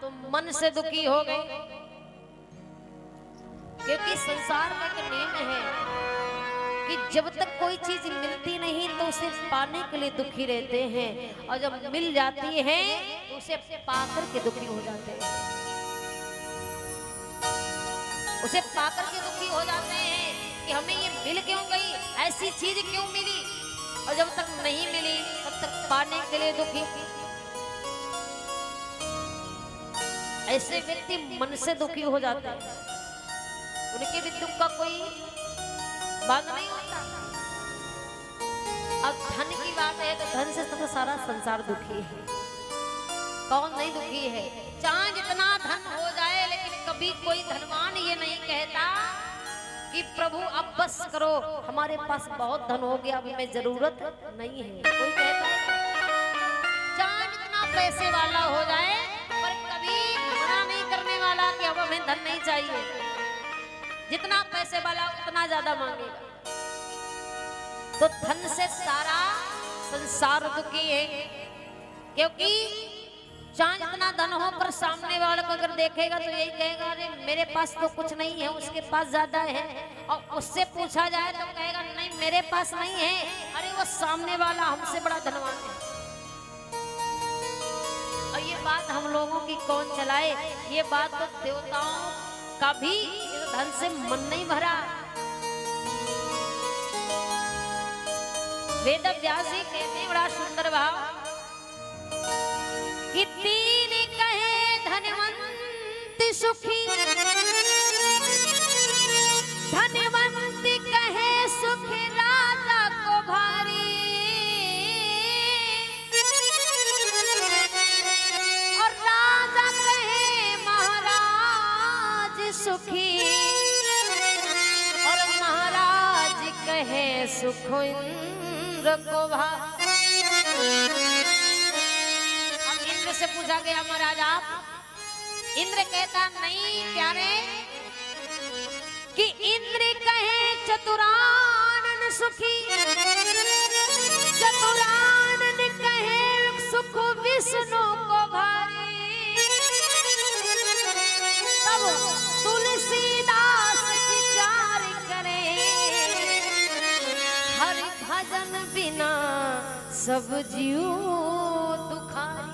तो मन से दुखी हो गए। क्योंकि संसार में एक नियम है कि जब तक कोई चीज मिलती नहीं तो उसे पाने के लिए दुखी रहते हैं, और जब मिल जाती है तो उसे पाकर के दुखी हो जाते हैं। उसे पाकर के दुखी हो जाते हैं कि हमें ये मिल क्यों गई, ऐसी चीज क्यों मिली, और जब तक नहीं मिली तब तक पाने के लिए दुखी। ऐसे व्यक्ति मन से दुखी हो जाते हैं, उनके भी दुख का कोई बात नहीं होता। अब धन की बात है तो धन से तो सारा संसार दुखी है। कौन नहीं दुखी है? चाहे जितना धन हो जाए, लेकिन कभी कोई धनवान ये नहीं कहता कि प्रभु अब बस करो, हमारे पास बहुत धन हो गया, अभी हमें जरूरत नहीं है। कोई कहता है? चाहे जितना पैसे वाला हो जाए, पर कभी मना नहीं करने वाला कि अब हमें धन नहीं चाहिए। जितना पैसे वाला उतना ज्यादा मांगेगा। तो धन से सारा संसार दुखी है, क्योंकि चाहे जितना धन हो पर सामने वाले को अगर देखेगा तो यही कहेगा, अरे मेरे पास तो कुछ नहीं है, उसके पास ज्यादा है। और उससे पूछा जाए तो कहेगा नहीं मेरे पास नहीं है, अरे वो सामने वाला हमसे बड़ा धनवान है। और ये बात हम लोगों की कौन चलाए? ये बात तो देवताओं का भी धन से मन नहीं भरा। वेद व्यास जी कहते हैं बड़ा सुंदर भाव कि तीन कहे धनवंत सुखी, धनवंत कहे सुख राजा को भारी, और राजा कहे महाराज सुखी, और महाराज कहे सुख इंद्र को भारी। अब इंद्र से पूछा गया महाराज आप, इंद्र कहता नहीं प्यारे, कि इंद्र कहे चतुरानन सुखी, चतुरानन कहे सुख विष्णु को भारी। तब तुलसीदास विचार करे, हरि भजन बिना सब जीव दुखारी।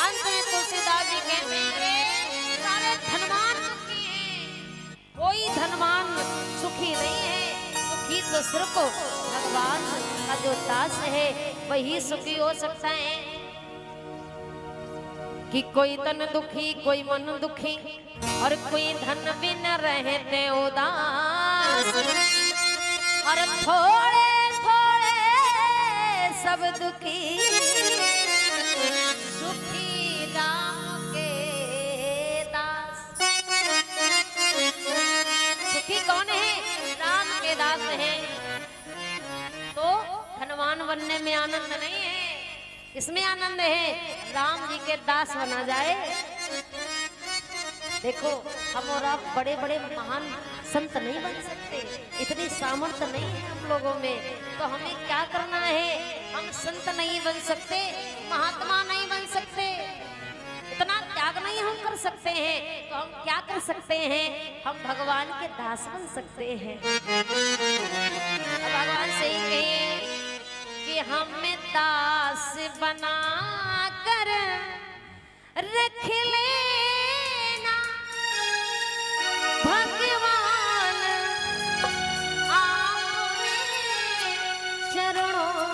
अंत में तुलसीदास जी कहते हैं सारे धनवान सुखी हैं, कोई धनवान सुखी नहीं है। सुखी तो सिर्फ भगवान का जो दास है वही सुखी हो सकता है। कि कोई तन दुखी, कोई मन दुखी, और कोई धन बिन रहते उदास, और थोड़े थोड़े सब दुखी, सुखी राम के दास। सुखी कौन है? राम के दास हैं। तो धनवान बनने में आनंद नहीं है, इसमें आनंद है राम जी के दास बना जाए। देखो हम और आप बड़े बड़े महान संत नहीं बन सकते, इतनी सामर्थ्य नहीं है हम लोगों में। तो हमें क्या करना है? हम संत नहीं बन सकते, महात्मा नहीं बन सकते, इतना त्याग नहीं हम कर सकते हैं। तो हम क्या कर सकते हैं? हम भगवान के दास बन सकते हैं। भगवान से ही कहिए कि हमें दास बना कर रख लेना भगवान आपके चरणों।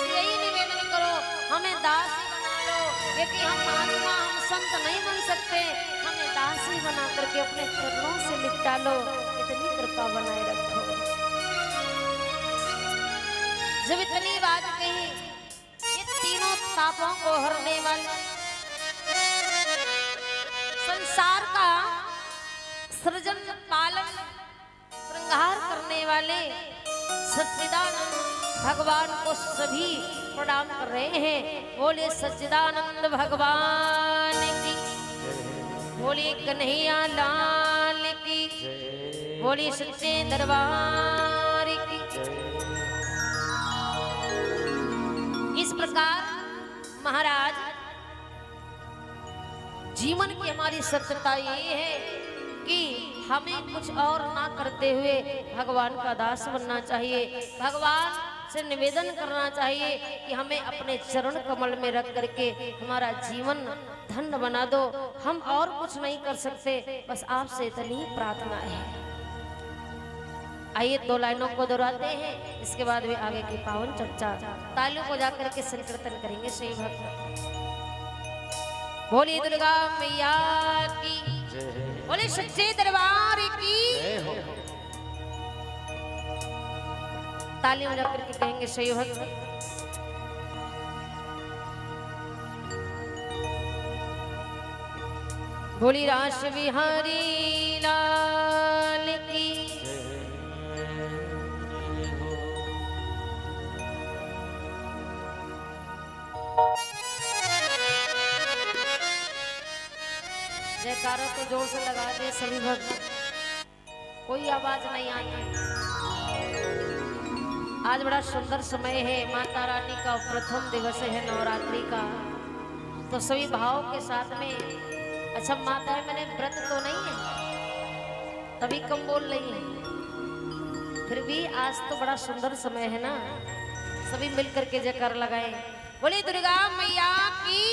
यही निवेदन करो, हमें दास ही बना लो, क्योंकि हम महात्मा, हम संत नहीं बन सकते। हमें दास ही बना करके अपने चरणों से लिपटा लो, इतनी कृपा बनाए रखो। जब इतनी बात कही, ये तीनों तापों को हरने वाले, संसार का सृजन पालन श्रृंगार करने वाले सच्चिदानंद भगवान को सभी प्रणाम कर रहे हैं। बोले सच्चिदानंद भगवान की, बोले कन्हैया लाल की, बोले सच्चे दरबार की। इस प्रकार महाराज जीवन की हमारी सत्यता ये है कि हमें कुछ और ना करते हुए भगवान का दास बनना चाहिए। भगवान से निवेदन करना चाहिए कि हमें अपने चरण कमल में रख करके हमारा जीवन धन्य बना दो। हम और कुछ नहीं कर सकते, बस आपसे इतनी प्रार्थना है। आइए 2 लाइनों को दोहराते हैं, इसके बाद वे आगे की पावन चर्चा तालियों को जाकर के संकीर्तन करेंगे। श्री भक्त बोली दुर्गा मैया की, बोले सच्चे दरबार की। तालियों जाकर के कहेंगे श्री भक्त। बोली रास बिहारी लाल की। जयकारा तो जोर से लगा दे सभी भक्त, कोई आवाज नहीं आई। आज बड़ा सुंदर समय है, माता रानी का प्रथम दिवस है नवरात्रि का। तो सभी भाव के साथ में, अच्छा माता है मैंने व्रत तो नहीं है तभी कम बोल रही है, फिर भी आज तो बड़ा सुंदर समय है ना, सभी मिलकर के जयकार लगाए। बोली दुर्गा मैया की,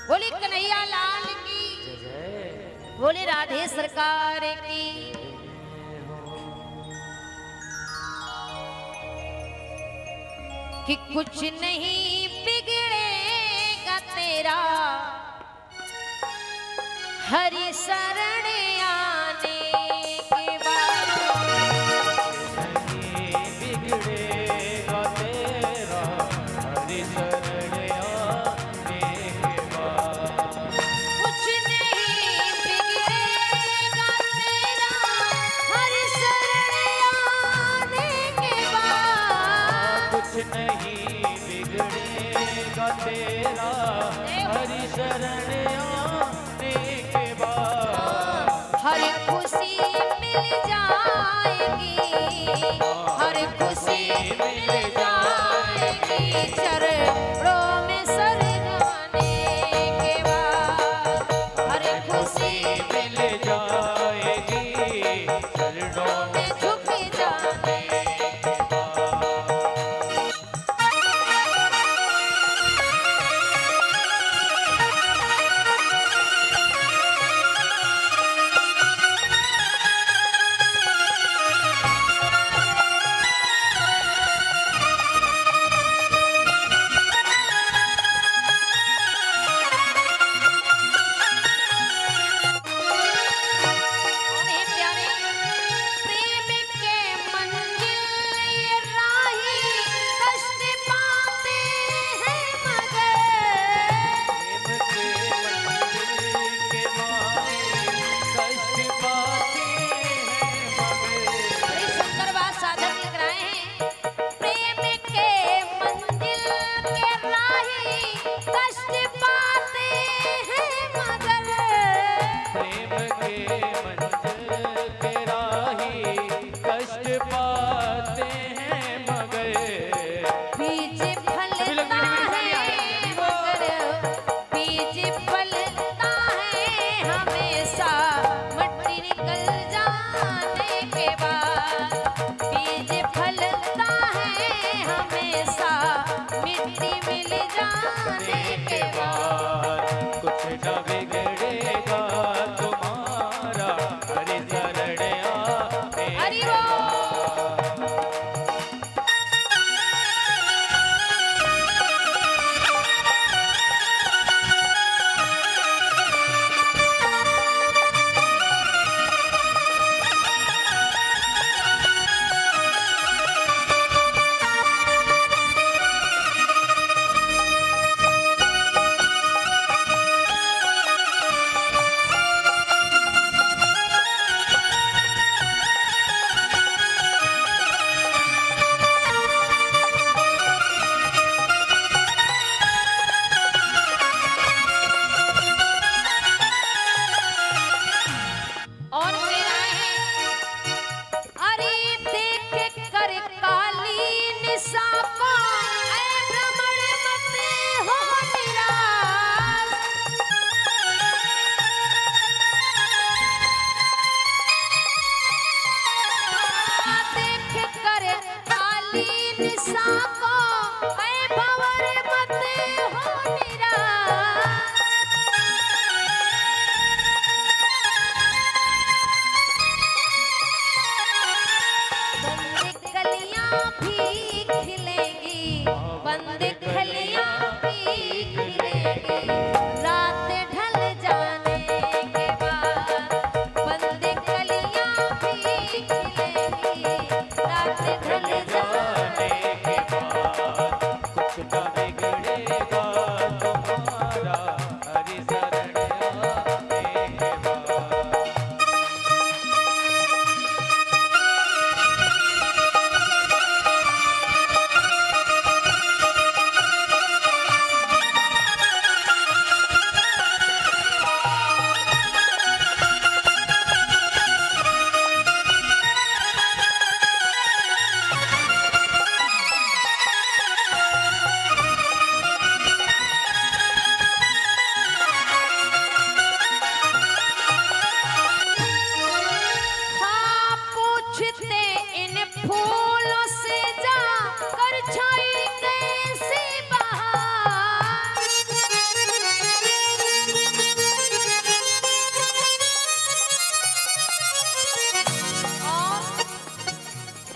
बोली कन्हैया लाल की, बोली राधे सरकार की। कि कुछ नहीं बिगड़े तेरा हरि शरण आने के बाद नहीं बिगड़ेगा तेरा हरि शरण आने के बाद। कुछ नहीं बिगड़ेगा तेरा हरि शरण आने के बाद। कुछ नहीं बिगड़ेगा तेरा हरि शरण आने के बाद। हर खुशी मिल जाएगी, हर खुशी मिल जाएगी चरणों में शरणाने के बाद। हर खुशी मिल जाएगी चरणों में झुक जाने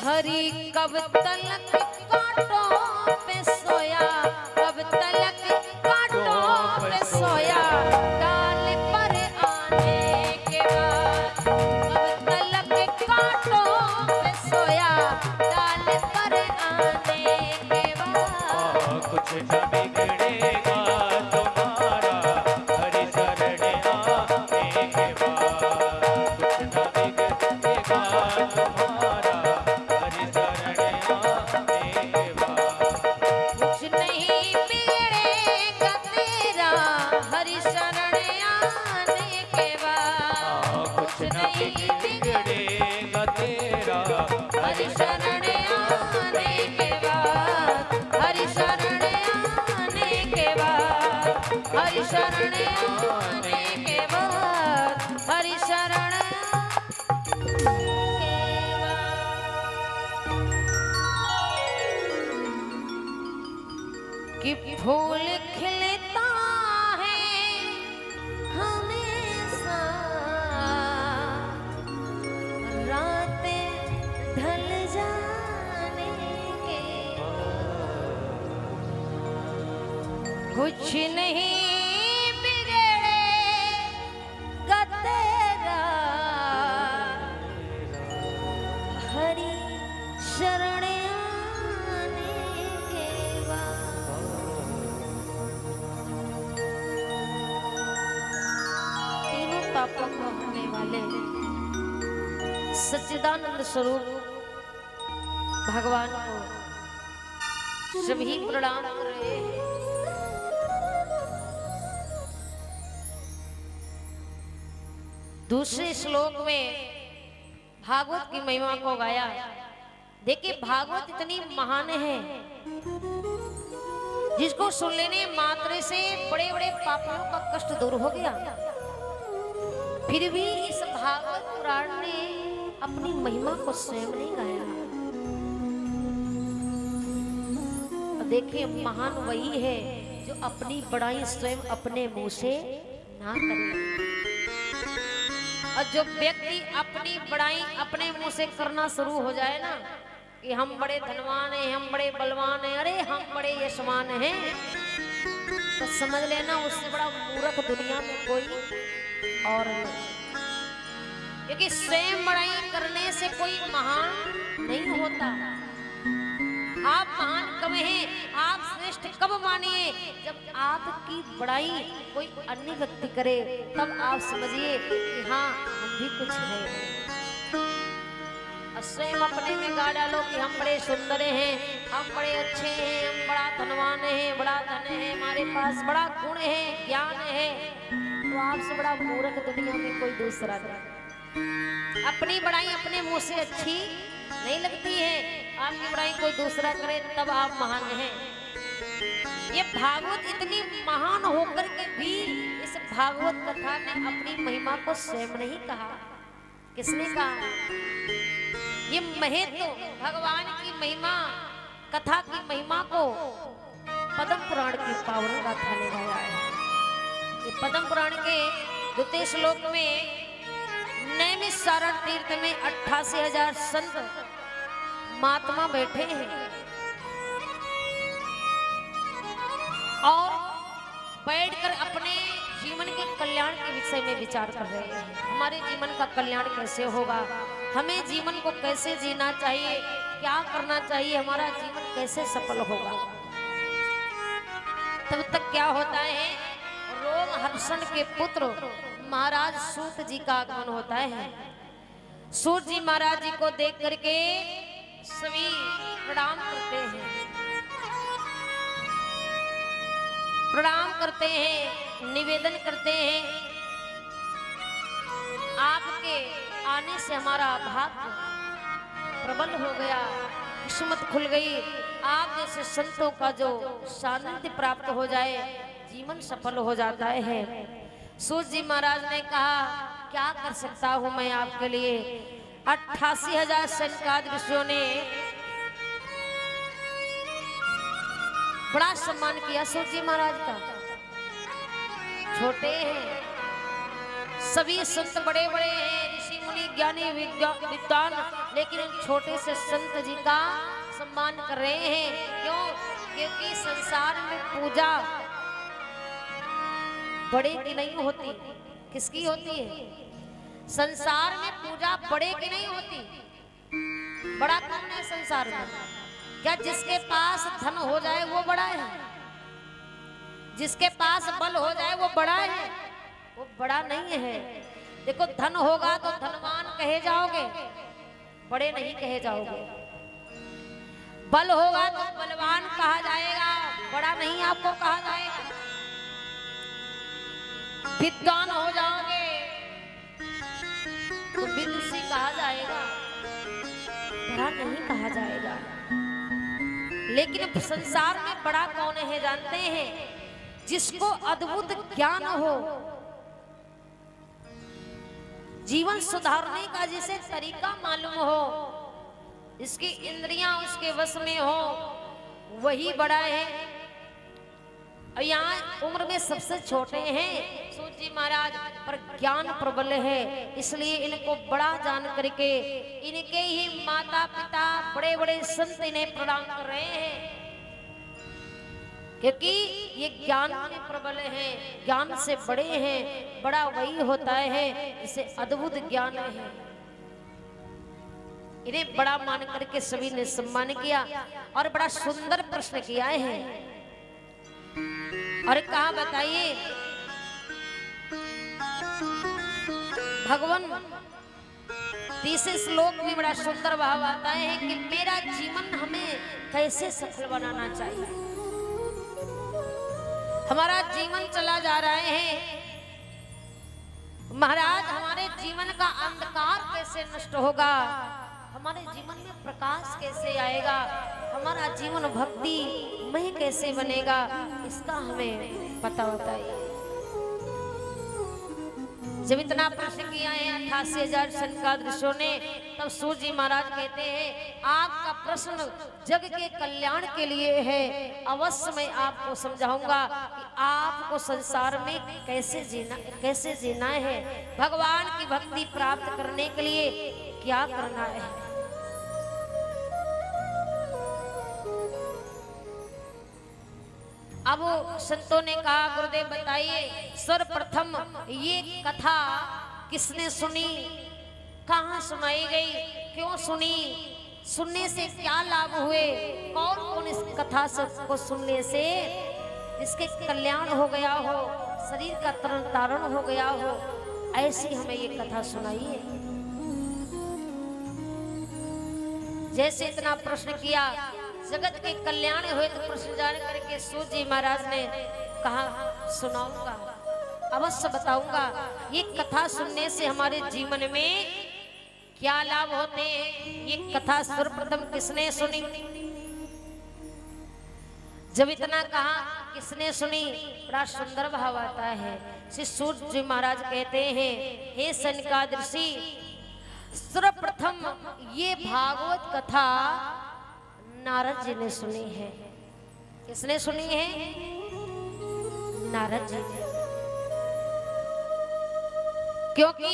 हरी कब तलक कांटों पे सोया, कब तलक कांटों पे नहीं बिगड़ेगा तेरा हरि शरण आने के बाद, हरि शरण आने के बाद, हरि शरण आने के बाद, हरि शरण के बाद। कि फूल खिलता है हमेशा, रातें ढल जाने के कुछ नहीं बिगड़ेगा तेरा हरि शरण आने के बाद। तीनों पापों को हरने वाले सच्चिदानंद स्वरूप भगवान को सभी प्रणाम कर रहे हैं। दूसरे श्लोक में भागवत की महिमा को गाया। देखिए भागवत इतनी महान है जिसको सुन लेने मात्र से बड़े बड़े पापों का कष्ट दूर हो गया। फिर भी इस भागवत पुराण ने अपनी महिमा को स्वयं नहीं गाया। देखिए महान वही है जो अपनी बड़ाई स्वयं अपने मुंह से ना करे। और जो व्यक्ति अपनी बड़ाई अपने मुंह से करना शुरू हो जाए ना कि हम बड़े धनवान हैं, हम बड़े बलवान हैं, अरे हम बड़े यशमान हैं, तो समझ लेना उससे बड़ा मूर्ख दुनिया में कोई और नहीं। क्योंकि स्वयं बड़ाई करने से कोई महान नहीं होता। आप महान कब हैं, आप श्रेष्ठ कब मानिए, जब आपकी बड़ाई कोई अन्य व्यक्ति करे, तब आप समझिए कि हाँ हम भी कुछ है। स्वयं अपने में गा डालो कि हम बड़े सुंदर हैं, हम बड़े अच्छे हैं, हम बड़ा धनवान हैं, बड़ा धन है, हमारे पास बड़ा गुण है, ज्ञान है, तो आपसे बड़ा मूर्ख दुनिया में कोई दूसरा नहीं। अपनी बड़ाई अपने मुंह से अच्छी नहीं लगती है, आपकी बड़ाई कोई दूसरा करे तब आप महान हैं। ये भागवत इतनी महान होकर के भी इस भागवत कथा ने अपनी महिमा को स्वयं नहीं कहा। किसने कहा? ये महत्व भगवान की महिमा, कथा की महिमा को पद्म पुराण की पावन गाथा ने गाया है। ये पद्म पुराण के द्वितीय श्लोक में नैमिषारण तीर्थ में 88,000 संत महात्मा बैठे हैं और बैठकर अपने जीवन के कल्याण के विषय में विचार कर रहे हैं। हमारे जीवन का कल्याण कैसे होगा, हमें जीवन को कैसे जीना चाहिए, क्या करना चाहिए, हमारा जीवन कैसे सफल होगा। तब तक क्या होता है, रोम हर्षण के पुत्र महाराज सूत जी का आगमन होता है। सूत जी महाराज जी को देख करके सभी प्रणाम करते हैं, प्रणाम करते हैं, निवेदन करते हैं, आपके आने से हमारा भाग्य प्रबल हो गया, किस्मत खुल गई, आप जैसे संतों का जो सानिध्य प्राप्त हो जाए जीवन सफल हो जाता है। सूत जी महाराज ने कहा क्या कर सकता हूं मैं आपके लिए। 88,000 संकाद ऋषियों ने बड़ा सम्मान किया सूत जी महाराज का। छोटे हैं, सभी संत बड़े बड़े हैं, ऋषि मुनि ज्ञानी विद्वान, लेकिन छोटे से संत जी का सम्मान कर रहे हैं। क्यों? क्योंकि संसार में पूजा बड़े की नहीं होती, किसकी होती है? संसार में पूजा बड़े की नहीं होती। बड़ा कौन है संसार में? क्या जिसके पास धन हो जाए वो बड़ा है? जिसके पास बल हो जाए वो बड़ा है? वो बड़ा नहीं है। देखो धन होगा तो धनवान कहे जाओगे, बड़े नहीं कहे जाओगे। बल होगा तो बलवान कहा जाएगा, बड़ा नहीं आपको कहा जाएगा। विद्वान हो जाओगे बड़ा नहीं कहा जाएगा। लेकिन संसार में बड़ा कौन है जानते हैं? जिसको अद्भुत ज्ञान हो, जीवन सुधारने का जिसे तरीका मालूम हो, इसकी इंद्रियां उसके वश में हो, वही बड़ा है। और यहाँ उम्र में सबसे छोटे हैं सूत जी महाराज, पर ज्ञान प्रबल है, इसलिए इनको बड़ा जान करके इनके ही माता पिता बड़े बड़े संत इन्हें प्रणाम कर रहे हैं, क्योंकि ये ज्ञान में प्रबल हैं, ज्ञान से बड़े हैं। बड़ा वही होता है जिसे अद्भुत ज्ञान है। इन्हें बड़ा मान करके सभी ने सम्मान किया और बड़ा सुंदर प्रश्न किया है। और कहा बताइए भगवान, तीसरे श्लोक में बड़ा सुंदर भाव आता है कि मेरा जीवन हमें कैसे सफल बनाना चाहिए। हमारा जीवन चला जा रहे हैं महाराज, हमारे जीवन का अंधकार कैसे नष्ट होगा, हमारे जीवन में प्रकाश कैसे आएगा, हमारा जीवन भक्ति मय कैसे बनेगा, इसका हमें पता बताइए। जब इतना प्रश्न किया है 88,000 सनकादिशों ने, तब सूत जी महाराज कहते हैं आपका प्रश्न जग के कल्याण के लिए है। अवश्य मैं आपको समझाऊंगा कि आपको संसार में कैसे जीना है, भगवान की भक्ति प्राप्त करने के लिए क्या करना है। अब संतों ने कहा गुरुदेव बताइए, सर्वप्रथम ये कथा किसने सुनी, कहाँ सुनाई गई, क्यों सुनी, सुनने से क्या लाभ हुए, कौन कौन इस कथा को सुनने से इसके कल्याण हो गया हो, शरीर का तरण तारण हो गया हो, ऐसी हमें ये कथा सुनाइए। जैसे इतना प्रश्न किया, जगत के कल्याण हुए तो प्रश्न जान करके सूत जी महाराज ने कहा सुनाऊंगा, अवश्य बताऊंगा। ये कथा सुनने से हमारे जीवन में क्या लाभ होते हैं। ये कथा सर्वप्रथम किसने सुनी? जब इतना कहा किसने सुनी, बड़ा सुंदर भाव आता है। श्री सूत जी महाराज कहते हैं, हे सनकादिऋषि, सर्वप्रथम ये भागवत कथा नारद जी ने सुनी है। किसने सुनी है? नारद जी ने। क्योंकि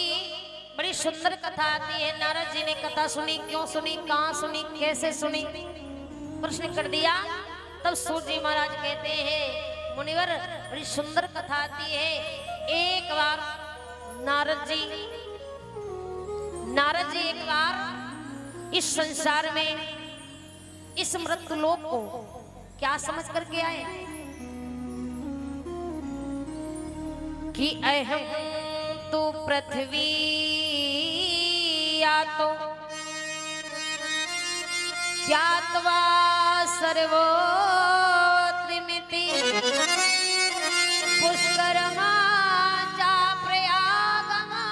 बड़ी सुंदर कथा आती है। नारद जी ने कथा सुनी, क्यों सुनी, कहां सुनी, कैसे सुनी, प्रश्न कर दिया। तब सूत जी महाराज कहते हैं मुनिवर, बड़ी सुंदर कथा आती है। एक बार नारद जी एक बार इस संसार में, इस मृत्युलोक को क्या समझ करके आए कि अहम तो पृथ्वी या तो ज्ञात्वा सर्वो त्रिमिति पुष्करमा चा प्रयागमा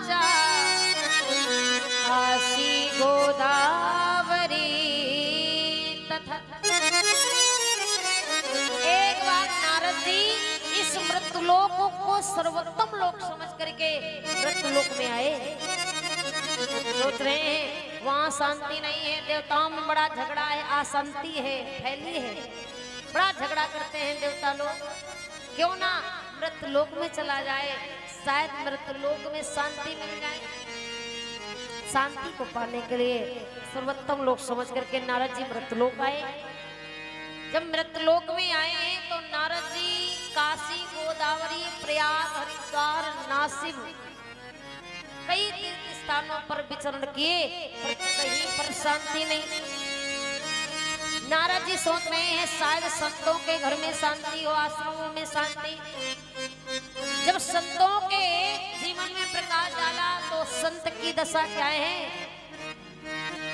चा काशी गोदावरी। एक बार नारद जी इस मृत्युलोक को सर्वोत्तम लोक समझ करके मृत्युलोक में आए। सोच रहे हैं वहां शांति नहीं है, देवताओं में बड़ा झगड़ा है, अशांति है, फैली है, बड़ा झगड़ा करते हैं देवता लोग। क्यों ना मृत्युलोक में चला जाए, शायद मृत्युलोक में शांति मिल जाए। शांति को पाने के लिए सर्वोत्तम लोक समझ करके नारद जी मृत्युलोक आए। जब मृत्युलोक में आए हैं तो नारद जी काशी, गोदावरी, प्रयाग, हरिद्वार, नासिक कई तीर्थ स्थानों पर विचरण किए, पर कहीं पर शांति नहीं। नारद जी सोच रहे हैं शायद संतों के घर में शांति हो, आश्रमों में शांति। जब संतों के जीवन में प्रकाश डाला तो संत की दशा क्या है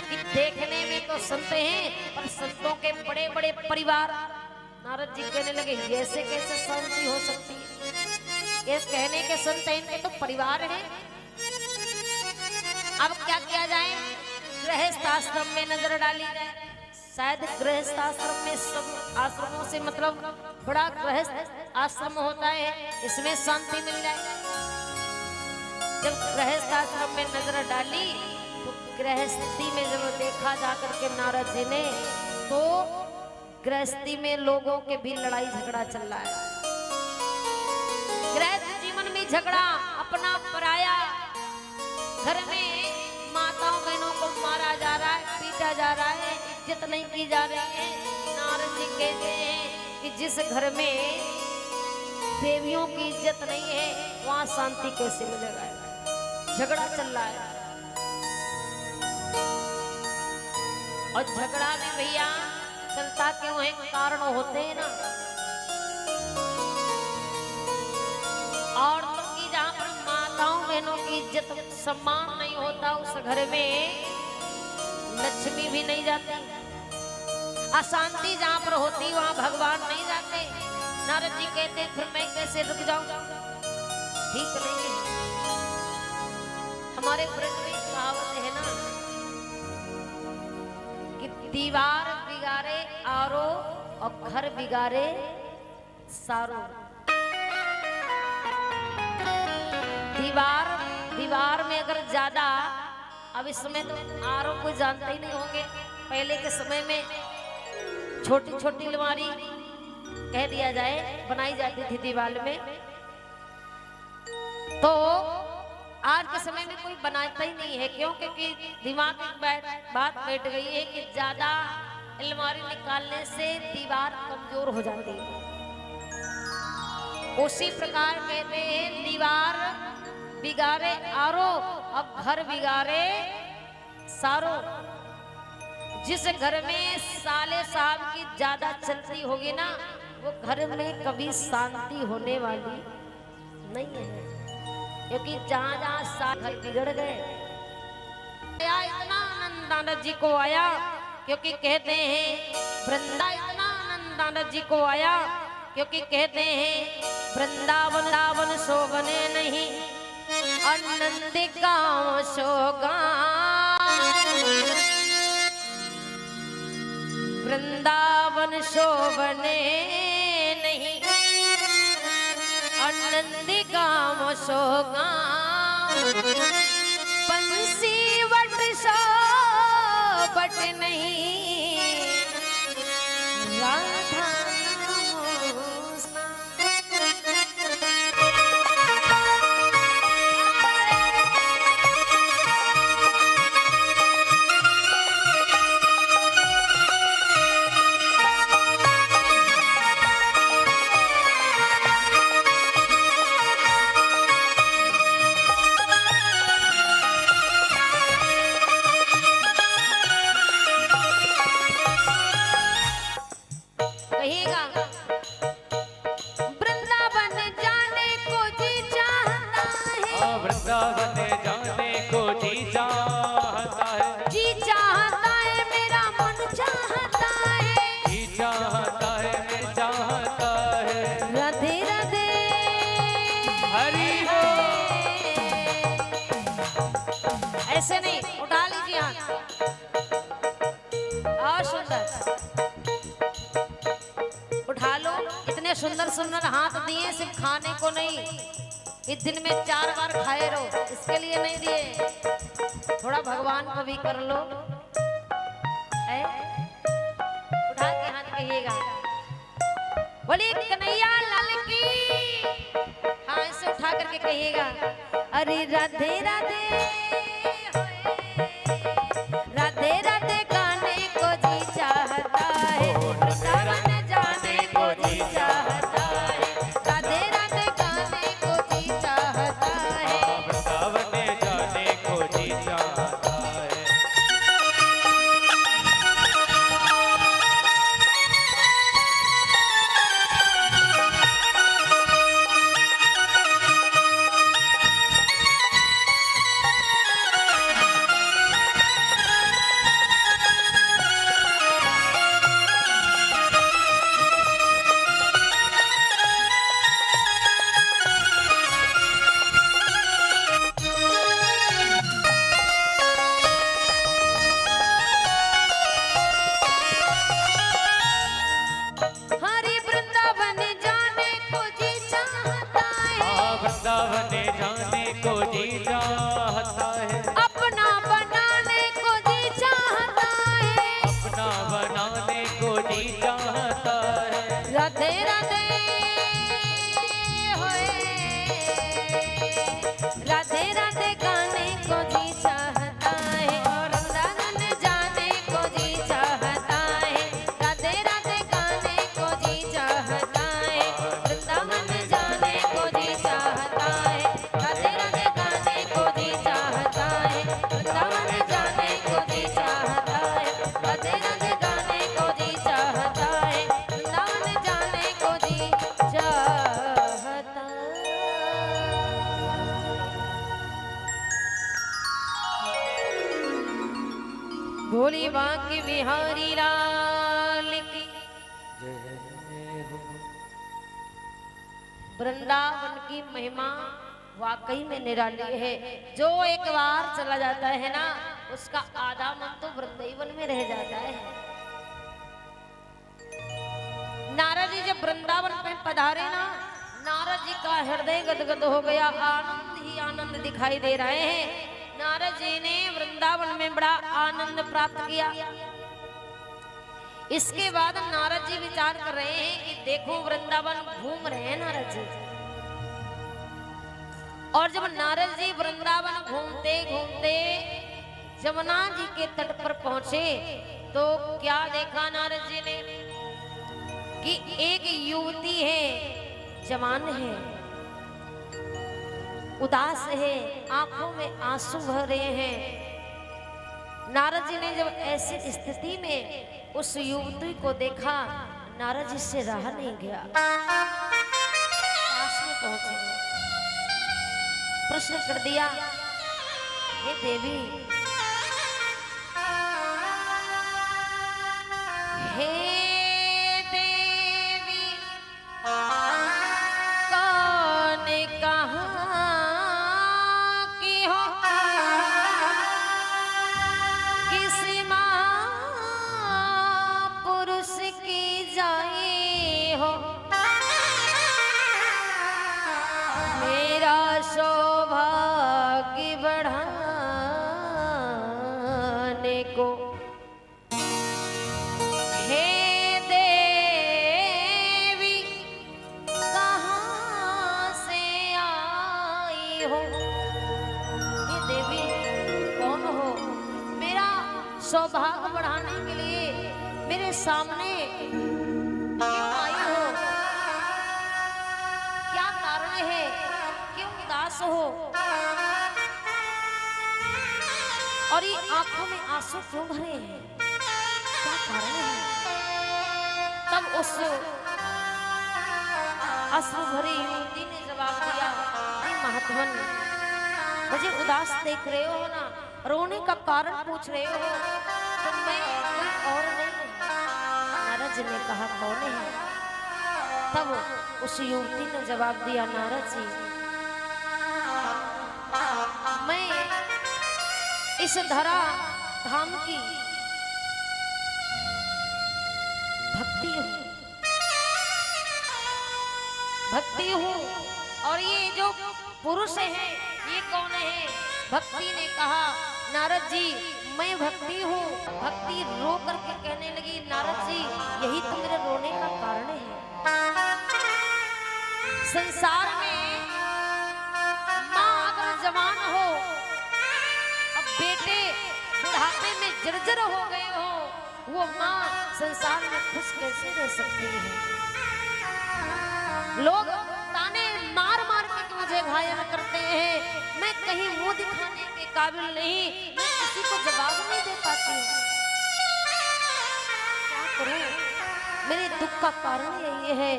कि देखने में तो संत हैं, पर संतों के बड़े बड़े परिवार। नारद जी कहने लगे ऐसे कैसे शांति हो सकती है, ये कहने के संत हैं, इनके तो परिवार हैं। अब क्या किया जाए? गृहस्थ आश्रम में नजर डाली जाए, शायद गृहस्थ आश्रम में सब आश्रमों से मतलब बड़ा गृहस्थ आश्रम होता है, इसमें शांति मिल जाए। जब गृहस्थ आश्रम में नजर डाली तो गृहस्थी में जब देखा जाकर के नारद जी ने, तो गृहस्थी में लोगों के भी लड़ाई झगड़ा चल रहा है। गृहस्थ जीवन में झगड़ा, अपना पराया, घर में माताओं बहनों को मारा जा रहा है, पीटा जा रहा है, इज्जत नहीं की जा रही है। नारद जी कहते हैं कि जिस घर में देवियों की इज्जत नहीं है वहां शांति कैसे मिलेगा। झगड़ा चल रहा है और झगड़ा में भैया चलता क्यों है, कारण होते हैं ना। औरतों की जहाँ पर माताओं बहनों की इज्जत सम्मान नहीं होता, उस घर में लक्ष्मी भी नहीं जाती। अशांति जहाँ पर होती वहाँ भगवान नहीं जाते। नारद जी कहते फिर मैं कैसे रुक जाऊं, ठीक नहीं है। हमारे ब्रज में कहावत है ना कि दीवार बिगाड़े आरो और घर बिगाड़े सारो। दीवार में अगर ज्यादा, अब इस समय तो आरो कोई जानते ही नहीं होंगे, पहले के समय में छोटी छोटी अलमारी कह दिया जाए बनाई जाती थी दीवार में, तो आज के समय में कोई बनाता ही नहीं है। क्यों? क्योंकि दिमाग में बात बैठ गई है कि ज्यादा अलमारी निकालने से दीवार कमजोर हो जाती है। उसी प्रकार कहते हैं दीवार बिगाड़े आरो अब घर बिगाड़े सारो। जिस घर में साले साहब की ज्यादा चलती होगी ना, वो घर में कभी शांति होने वाली नहीं है। क्योंकि जहां जहां साथ घर बिगड़ गए। इतना आनंद नारद जी को आया, क्योंकि कहते हैं वृंदा, इतना आनंद नारद जी को आया क्योंकि कहते हैं वृंदावन रावन शोभने नहीं, आनंद गाँव शोगा। वृंदावन शोभने नहीं, आनंद गाँव शोगा। पंसी वट सो बट नहीं, राधा ऐसे नहीं, उठा लीजिए हाथ और सुंदर उठा लो। इतने सुंदर सुंदर हाथ दिए सिर्फ खाने को नहीं, इस दिन में 4 बार खाए रहो, इसके लिए नहीं दिए। थोड़ा भगवान को भी कर लो। उठा के हाथ कहिएगा बोलिए कन्हैया लाल की। हाँ ऐसे उठा करके कहिएगा अरे राधे राधे राधे राधे गाने को जी चाहता है, वृंदावन जाने को जी चाहता है। राधे राधे गाने को जी चाहता है, वृंदावन जाने को जी चाहता है। वृंदावन जाने को जी चाहता है, राधे राधे गाने को जी चाहता है, वृंदावन जाने को जी चाहता। भोली बांके बिहारी लाल की। वृंदावन की महिमा वाकई में निराली है। जो एक बार चला जाता है ना, उसका आधा मन तो वृंदावन में रह जाता है। नारद जी जब वृंदावन में पधारे ना, नारद जी का हृदय गदगद हो गया, आनंद ही आनंद दिखाई दे रहे हैं। नारद जी ने वृंदावन में बड़ा आनंद प्राप्त किया। इसके बाद नारद जी विचार कर रहे हैं कि देखो वृंदावन घूम रहे हैं नारद जी। और जब नारद जी वृंदावन घूमते घूमते जमुना जी के तट पर पहुंचे तो क्या देखा नारद जी ने कि एक युवती है, जवान है, उदास है, आंखों में आंसू भर रहे हैं। नारद जी ने जब ऐसी स्थिति में उस युवती को देखा, नारद जी से रहा नहीं गया, पास में पहुंचे, प्रश्न कर दिया, हे देवी, हे देवी, कौन कहाँ की हो, किसी महापुरुष की जाई हो, मेरा सौभाग्य बढ़ाने को, हे देवी कहाँ से आई हो, हे देवी कौन हो, मेरा सौभाग्य बढ़ाने के लिए मेरे सामने क्यों आई हो, क्या कारण है, क्यों उदास हो, और ये आंखों में आंसू क्यों भरे हैं, क्या कारण है। तब उस अश्रु भरी युवती ने जवाब दिया, हे महात्मन, मुझे उदास देख रहे हो ना, रोने का कारण पूछ रहे हो, तो मैं कोई और नहीं। नारद जी ने कहा कौन है। तब उस युवती ने जवाब दिया, नारद जी, मैं इस धरा धाम की भक्ति हूँ, और ये जो पुरुष है ये कौन है। भक्ति ने कहा, नारद जी मैं भक्ति हूँ। भक्ति रो करके कहने लगी, नारद जी यही तो मेरे रोने का कारण है। संसार में माँ अगर जवान हो, अब बेटे बुढ़ापे में जर्जर हो गए हो, वो माँ संसार में खुश कैसे रह सकती है। लोग ताने मार मार के मुझे घायल करते हैं, मैं कहीं मुंह दिखाने के काबिल नहीं, मैं किसी को जवाब नहीं दे पाती हूँ। क्या करूं, मेरे दुख का कारण यही है,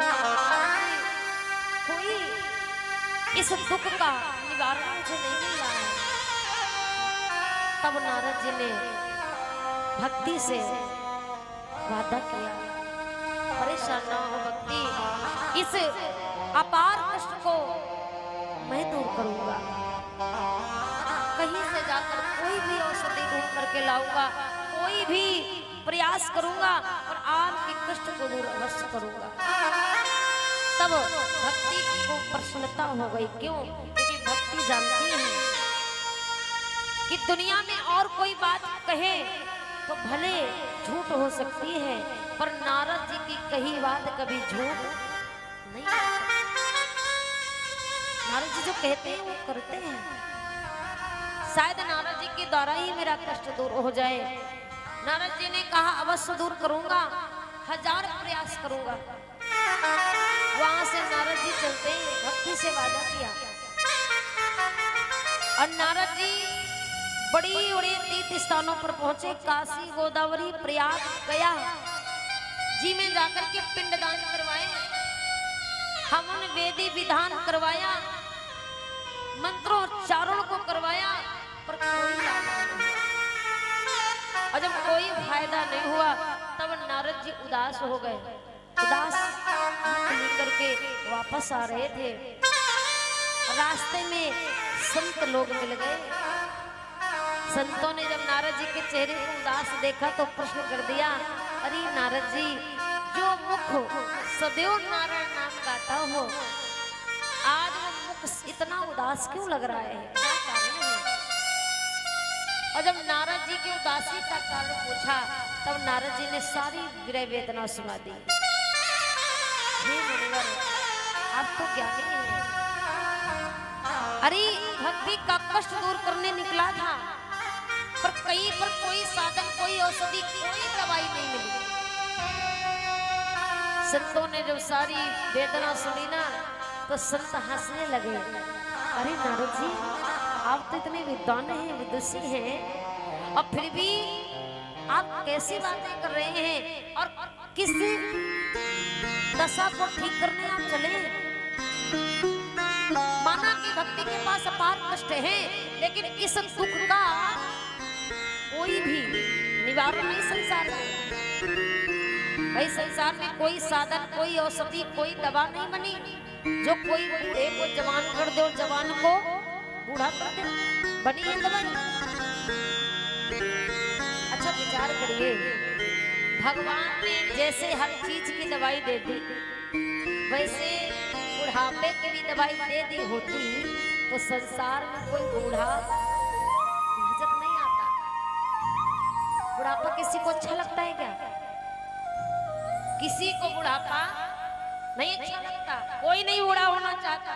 कोई इस दुख का निवारण मुझे नहीं मिल रहा है। तब नारद जी ने भक्ति से वादा किया, परेशान ना हो भक्ति, इस अपार कष्ट को मैं दूर करूंगा। कहीं से जाकर कोई भी औषधि ढूंढ करके लाऊंगा, कोई भी प्रयास करूंगा और आपके कष्ट को दूर अवश्य करूंगा। तब भक्ति को प्रसन्नता हो गई। क्यों? क्योंकि भक्ति जानती है कि दुनिया में और कोई बात कहे तो भले झूठ हो सकती है, पर नारद जी की कही बात कभी झूठ नहीं। नारद जी जो कहते हैं वो करते हैं। शायद नारद जी के द्वारा ही मेरा कष्ट दूर हो जाए। नारद जी ने कहा अवश्य दूर करूंगा, 1000 प्रयास करूंगा। वहां से नारद जी चलते हैं, भक्ति से वादा किया। और नारद जी बड़ी बड़ी तीर्थ स्थानों पर पहुंचे, काशी, गोदावरी, प्रयाग, गया जी में जाकर के पिंडदान करवाए, हवन वेदी विधान करवाया, मंत्रोच्चारण को करवाया, पर कोई लाभ नहीं। और जब कोई फायदा नहीं हुआ तब नारद जी उदास हो गए। उदास लेकर के वापस आ रहे थे, रास्ते में संत लोग मिल गए। संतों ने जब नारद जी के चेहरे को उदास देखा तो प्रश्न कर दिया, अरे नारद जी, जो मुख सदैव नारायण नाम गाता हो, आज वो मुख इतना उदास क्यों लग रहा है, क्या कारण है? और जब नारद जी की उदासी का कारण पूछा तब नारद जी ने सारी विरह वेदना सुना दी। हे मुनिवर, आप तो ज्ञानी हैं। अरे भक्ति का कष्ट दूर करने निकला था, पर कहीं पर कोई साधन, कोई औषधि, कोई दवाई नहीं मिली। संतों ने जब सारी वेदना सुनी ना तो संत हंसने लगे। अरे नारद जी, आप तो इतने विद्वान हैं, विदुषी हैं, और फिर भी आप कैसी बातें कर रहे हैं, और किस दशा को ठीक करने आप चले? माना कि भक्ति के पास अपार कष्ट है, लेकिन इस दुख का कोई भी निवारण नहीं संसार में। भाई संसार में कोई साधन, कोई औषधि, कोई दवा नहीं बनी जो कोई बूढ़े को जवान कर दे और जवान को बूढ़ा कर दे। बनी है दवाई? अच्छा विचार करिए, भगवान ने जैसे हर चीज की दवाई दे दी, वैसे बुढ़ापे की भी दवाई दे दी होती तो संसार में कोई बूढ़ा नजर नहीं आता। बुढ़ापा किसी को अच्छा लगता है क्या? किसी को बुढ़ापा नहीं अच्छा लगता, कोई नहीं बूढ़ा होना चाहता।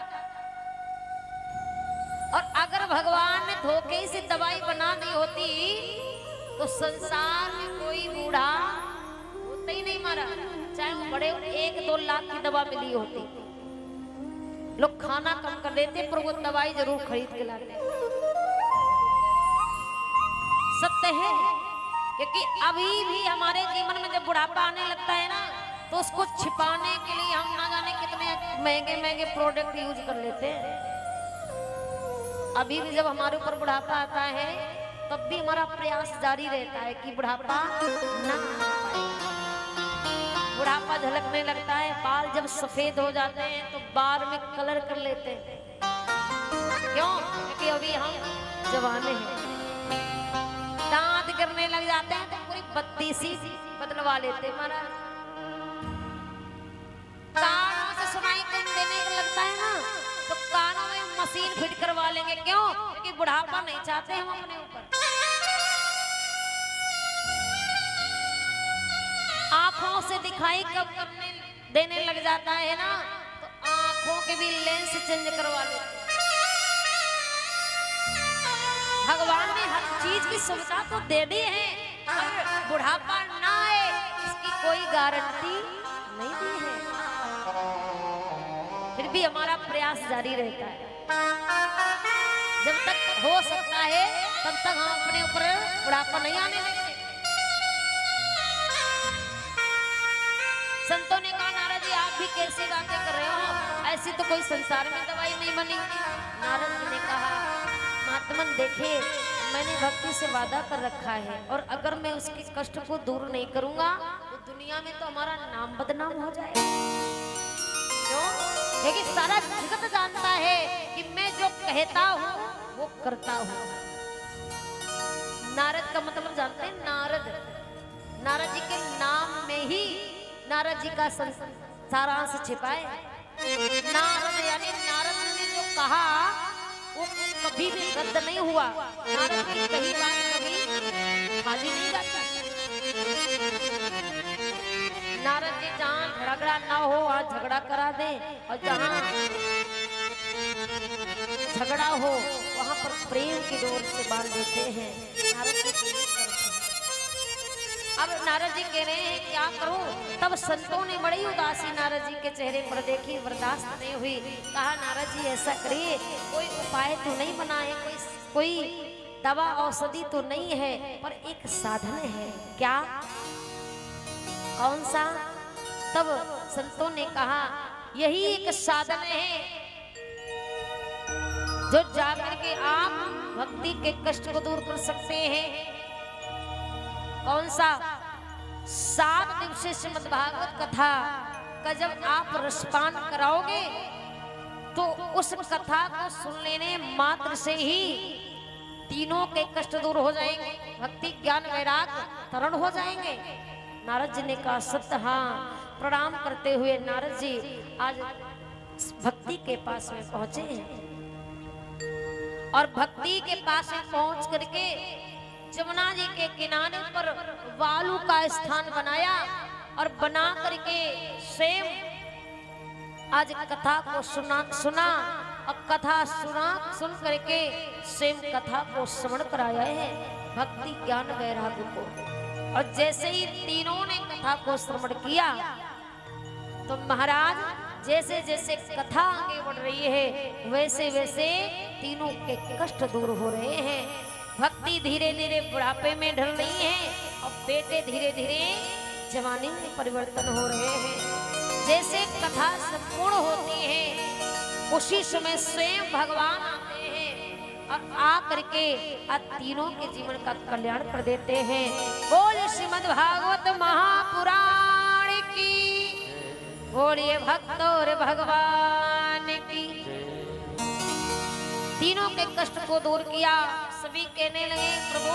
और अगर भगवान ने धोखे से दवाई बना दी होती तो संसार में कोई बूढ़ा होता ही नहीं मरा, चाहे वो बड़े 1-2 लाख की दवा मिली होती। लोग खाना कम कर देते पर वो दवाई जरूर खरीद के लाते। सत्य है, क्योंकि अभी भी हमारे जीवन में जब बुढ़ापा आने लगता है ना तो उसको छिपाने के लिए हम ना जाने कितने महंगे महंगे प्रोडक्ट यूज कर लेते हैं। अभी भी जब हमारे ऊपर बुढ़ापा आता है तब भी हमारा प्रयास जारी रहता है कि बुढ़ापा ना आए। बुढ़ापा झलकने लगता है, बाल जब सफेद हो जाते हैं तो बाल में कलर कर लेते हैं। क्यों? क्योंकि अभी हम जवान हैं। दांत गिरने लग जाते हैं तो पूरी 32 बदलवा लेते हैं। हमारा कानों से सुनाई देने लगता है ना तो कानों में मशीन फिट करवा लेंगे। क्यों? क्योंकि बुढ़ापा नहीं चाहते हम अपने ऊपर। आंखों से दिखाई कब करने देने लग जाता है ना तो आंखों के भी लेंस चेंज करवा लेते। भगवान ने हर चीज की सुविधा तो दे दी है, पर बुढ़ापा ना आए इसकी कोई गारंटी नहीं दी है। फिर भी हमारा प्रयास जारी रहता है। जब तक हो सकता है तब तक हम अपने ऊपर बुढ़ापा नहीं आने देते। संतों ने कहा, नारद जी आप भी कैसी बातें कर रहे हो, ऐसी तो कोई संसार में दवाई नहीं बनी। नारद जी ने कहा, महात्मन देखे, मैंने भक्ति से वादा कर रखा है और अगर मैं उसके कष्ट को दूर नहीं करूंगा तो दुनिया में तो हमारा नाम बदनाम हो जाएगा। क्यों? क्योंकि सारा जगत जानता है कि मैं जो कहता हूँ वो करता हूँ। नारद का मतलब जानते हैं? नारद, नारद जी के नाम में ही नारद जी का सारांश छिपा है। नारद यानी नारद ने जो कहा वो कभी भी रद्द नहीं हुआ। नारद की कही बात कभी खाली नहीं जाती। नारद जी जहाँ झगड़ा ना हो वहाँ झगड़ा करा दे और जहाँ झगड़ा हो वहाँ पर प्रेम की डोर से बांध देते हैं। नारद जी करते हैं। अब नारद जी कह रहे हैं क्या करूं? तब संतों ने बड़ी उदासी नारद जी के चेहरे पर देखी, बर्दाश्त नहीं हुई। कहा, नारद जी ऐसा करिए, कोई उपाय तो नहीं बना है, कोई दवा औषधि तो नहीं है पर एक साधन है। क्या? कौन सा? तब संतों ने कहा यही एक साधन है जो जाकर के आप भक्ति के कष्ट को दूर कर सकते हैं। कौन सा? 7 दिवसीय श्रीमद् भागवत कथा का जब आप रसपान कराओगे तो उस कथा को सुन लेने मात्र से ही तीनों के कष्ट दूर हो जाएंगे, भक्ति ज्ञान वैराग्य तरण हो जाएंगे। नारद जी ने कहा सत्य। हाँ, प्रणाम करते हुए नारद जी आज भक्ति के पास में पहुंचे हैं और भक्ति के पास में पहुंच करके जमुना जी के किनारे पर वालू का स्थान बनाया और बना करके स्वयं आज कथा को सुना और कथा सुन करके स्वयं कथा को श्रवण कराया है भक्ति ज्ञान वैराग्य को। और जैसे ही तीनों ने कथा को श्रवण किया तो महाराज जैसे जैसे कथा आगे बढ़ रही है वैसे वैसे तीनों के कष्ट दूर हो रहे हैं। भक्ति धीरे धीरे बुढ़ापे में ढल रही है और बेटे धीरे धीरे जवानी में परिवर्तन हो रहे हैं। जैसे कथा संपूर्ण होती है उसी समय स्वयं भगवान आते हैं और आ करके तीनों के जीवन का कल्याण कर देते हैं। बोल श्रीमद् भागवत महापुराण की, बोलिए भक्त और भगवान की। तीनों के कष्ट को दूर किया। सभी कहने लगे प्रभु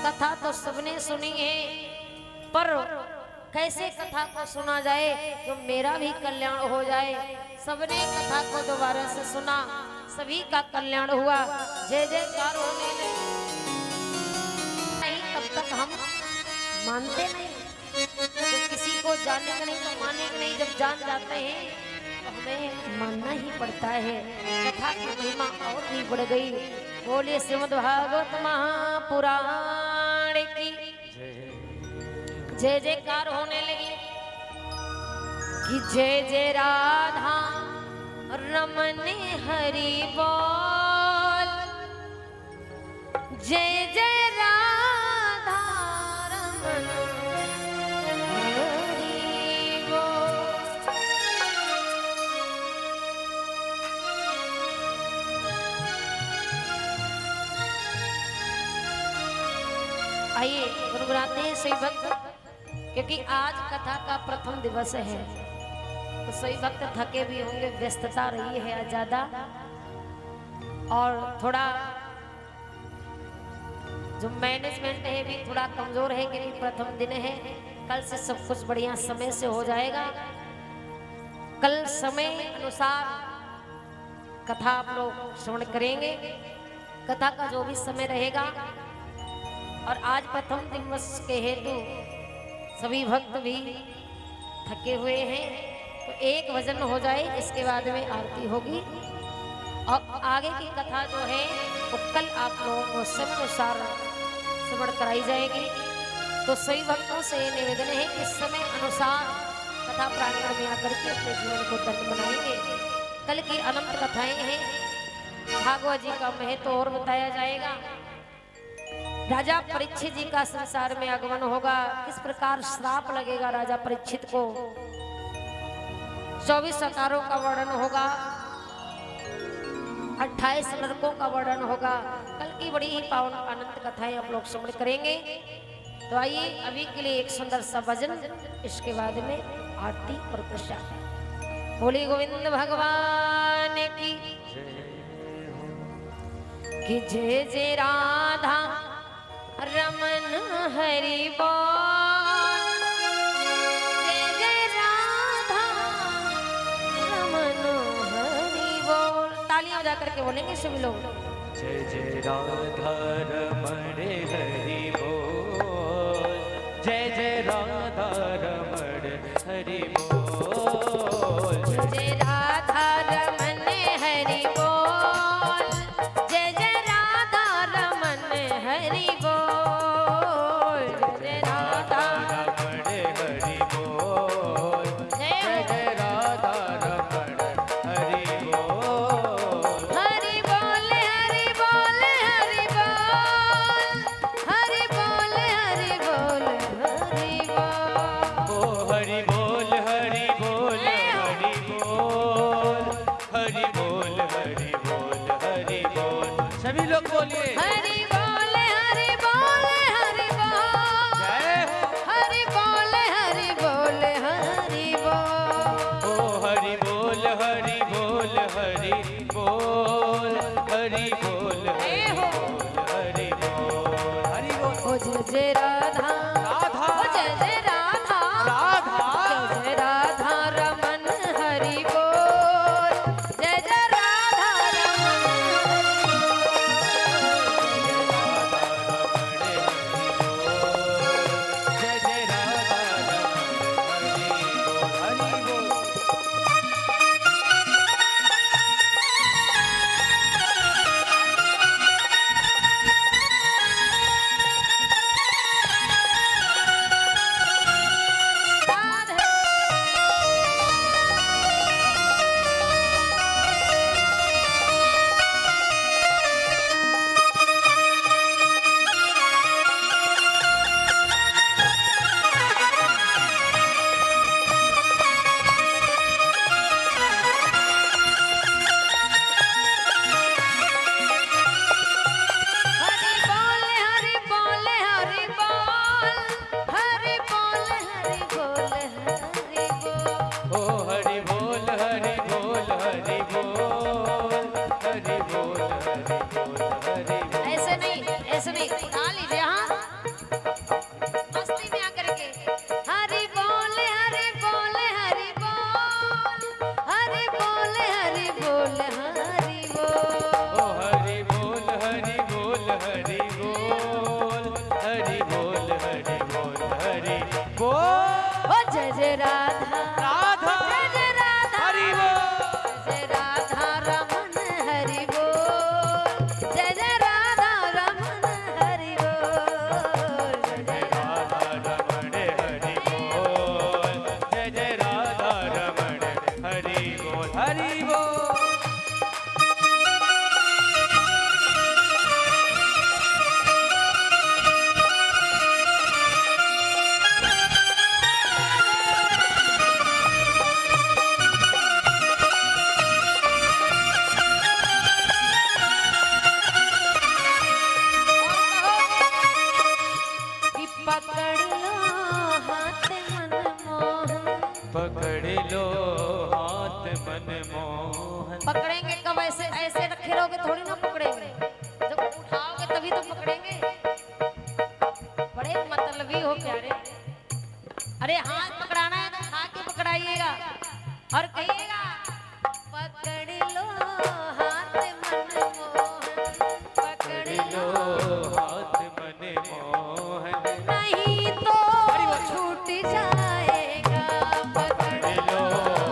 कथा तो सबने सुनी है पर कैसे कथा को सुना जाए तो मेरा भी कल्याण हो जाए। सबने कथा को दोबारा से सुना, सभी का कल्याण हुआ, जय जयकार होने लगी। नहीं तब तक हम मानते नहीं, तो किसी को जानने का नहीं तो मानने का नहीं, जब जान जाते हैं तो हमें मानना ही पड़ता है। कथा की महिमा और भी बढ़ गई। बोलिए श्रीमद् भागवत महापुराण की जय जयकार होने लगी कि जय जय राधा रमन हरि बोल, जय जय राधा रमन हरि बोल। आइए गुनगुनाते हैं सही भक्त, क्योंकि आज कथा का प्रथम दिवस है तो सही भक्त थके भी होंगे, व्यस्तता रही है आज ज्यादा और थोड़ा जो मैनेजमेंट है भी थोड़ा कमजोर है क्योंकि प्रथम दिन है। कल से सब कुछ बढ़िया समय से हो जाएगा। कल समय अनुसार कथा आप लोग श्रवण करेंगे, कथा का जो भी समय रहेगा। और आज प्रथम दिवस के हेतु सभी भक्त भी थके हुए हैं तो एक भजन हो जाए, इसके बाद में आरती होगी और आगे की कथा जो है वो कल आप लोगों को समय अनुसार श्रवण कराई जाएगी। तो सभी भक्तों से निवेदन है कि समय अनुसार कथा प्रांगण में आकर के अपने जीवन को धन्य बनाएंगे। कल की अनंत कथाएं हैं, भागवत जी का महत्व और बताया जाएगा। राजा परीक्षित जी का संसार में आगमन होगा, किस प्रकार श्राप लगेगा राजा परीक्षित को, 24 अवतारों का वर्णन होगा, 28 नरकों का वर्णन होगा। कल की बड़ी ही पावन अनंत कथाएं आप लोग श्रवण करेंगे। तो आइए अभी के लिए एक सुंदर सा भजन, इसके बाद में आरती और प्रसाद। बोली गोविंद भगवान की कि जय जय राधा रमन हरि बोल, जय जय राधा रमन हरि बोल। तालियां बजा करके बोलेंगे सभी लोग। जय जय राधा रमण हरि बोल, जय जय राधा रमण हरि बोल, जय जय राधा रमन हरि बोल, जय जय राधा रमन हरि बोल, जय राधा रमण हरि बोल, जय जय राधा रमण हरि बोल, हरि बोल हरि बोल हरि बोल, जय राधा राधा ओ जय जय राधा राधा जय जय राधा रमन हरि बोल जय जय राधा रमन जय जय राधा रमण हरि बोल। राधे हरि बोल हरि बोल हरि बोल हरि बोल हरि बोल हरि बोल ओ हरि बोल हरि बोल हरि बोल हरि बोल हरि बोल हरि बोल। ऐसे नहीं गा लीजिए हाँ मस्ती में आकर के हरि बोल हरि बोल हरि बोल हरि बोल हरि बोल हरि बोल ओ हरि बोल हरि बोल हरि बोल हरि बोल हरि बोल हरि बोल। ओ जय जय राधा राधा जय जय राधा हरि बोल जय राधा रमन हरि बोल जय जय राधा रमन हरि बोल जय जय राधा रमण हरि बोल जय जय राधा रमण हरि बोल हरि बोल। कि पकड़ लो हाथ मन मोहन पकड़ लो हाथ मन मोहन। पकड़ेंगे कब ऐसे ऐसे रखे रहोगे थोड़ी ना पकड़ेंगे जब उठाओगे तभी तो पकड़ेंगे बड़े मतलबी हो प्यारे अरे हाथ पकड़ाना है तो उठा के पकड़ाइएगा और कहिएगा पकड़ लो हाथ मन मोहन पकड़ लो लो हाथ मन मोहन। नहीं तो छूट जाएगा पकड़ लो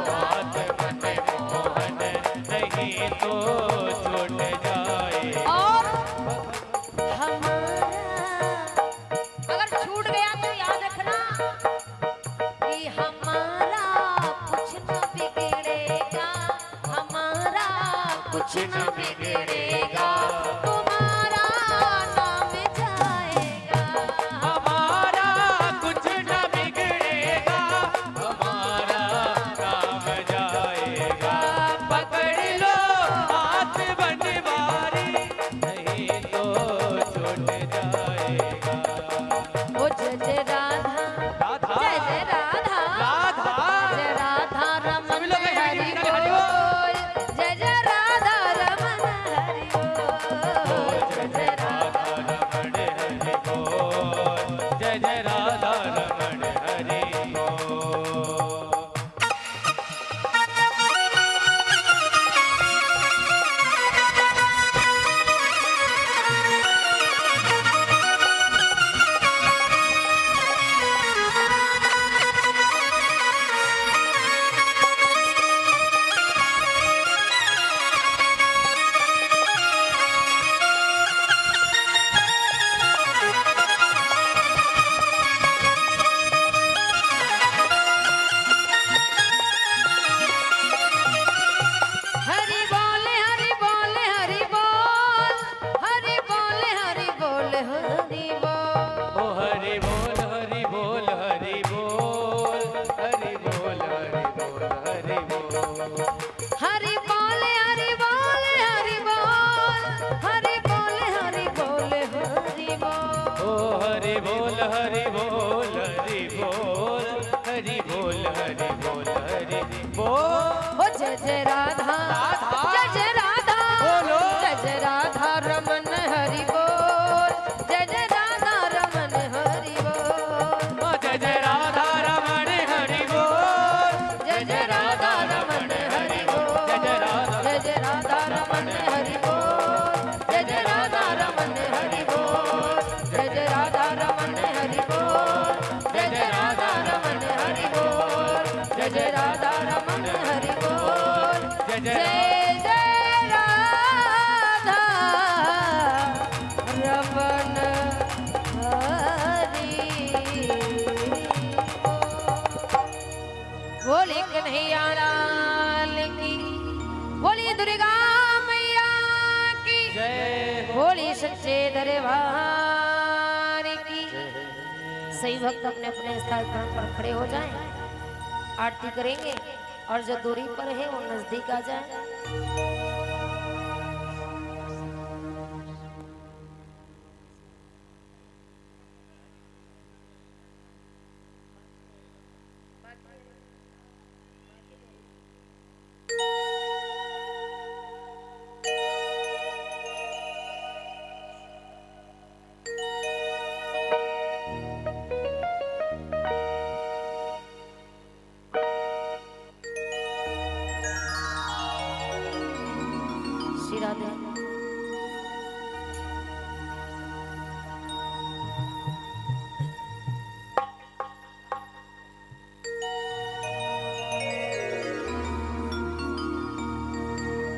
हाथ मन मोहन नहीं तो छूट जाए। और हमारा अगर छूट गया तो याद रखना कि हमारा कुछ न बिगड़ेगा हमारा कुछ न बिगड़ेगा तुम्हारा नाम जाएगा हमारा कुछ न बिगड़ेगा हमारा काम जाएगा। पकड़ लो हाथ बनवारी नहीं तो छूट जाएगा। ओ जय जय राधा राधा जय जय राधा राधा जय राधा रमन सभी लोग एक हरि मिनट, हरि बोल। बोल जय जय राधा रमन हरि बोल जय जय राधा रमण हरि बोल जय जय राधा रमण हरि बोल। हरि बोल हरि बोल हरि बोल हरि बोल हरि बोल हरि बोल ओ हरि बोल हरि बोल हरि बोल हरि बोल हरि बोल हरि बोल। हरि बोल हरि बोल हरि बोल हरि बोल हरि बोल हरि बोल ओ हरि बोल हरि बोल हरि बोल हरि बोल हरि बोल हरि बोल। ओ जय जय राधा राधा जय जय राधा बोलो। जय जय राधा रमन हरि बोल जय जय राधा रमन सच्चे दरबार की। सही भक्त अपने अपने स्थान पर खड़े हो जाएं, आरती करेंगे और जो दूरी पर है वो नजदीक आ जाए। श्री राधे।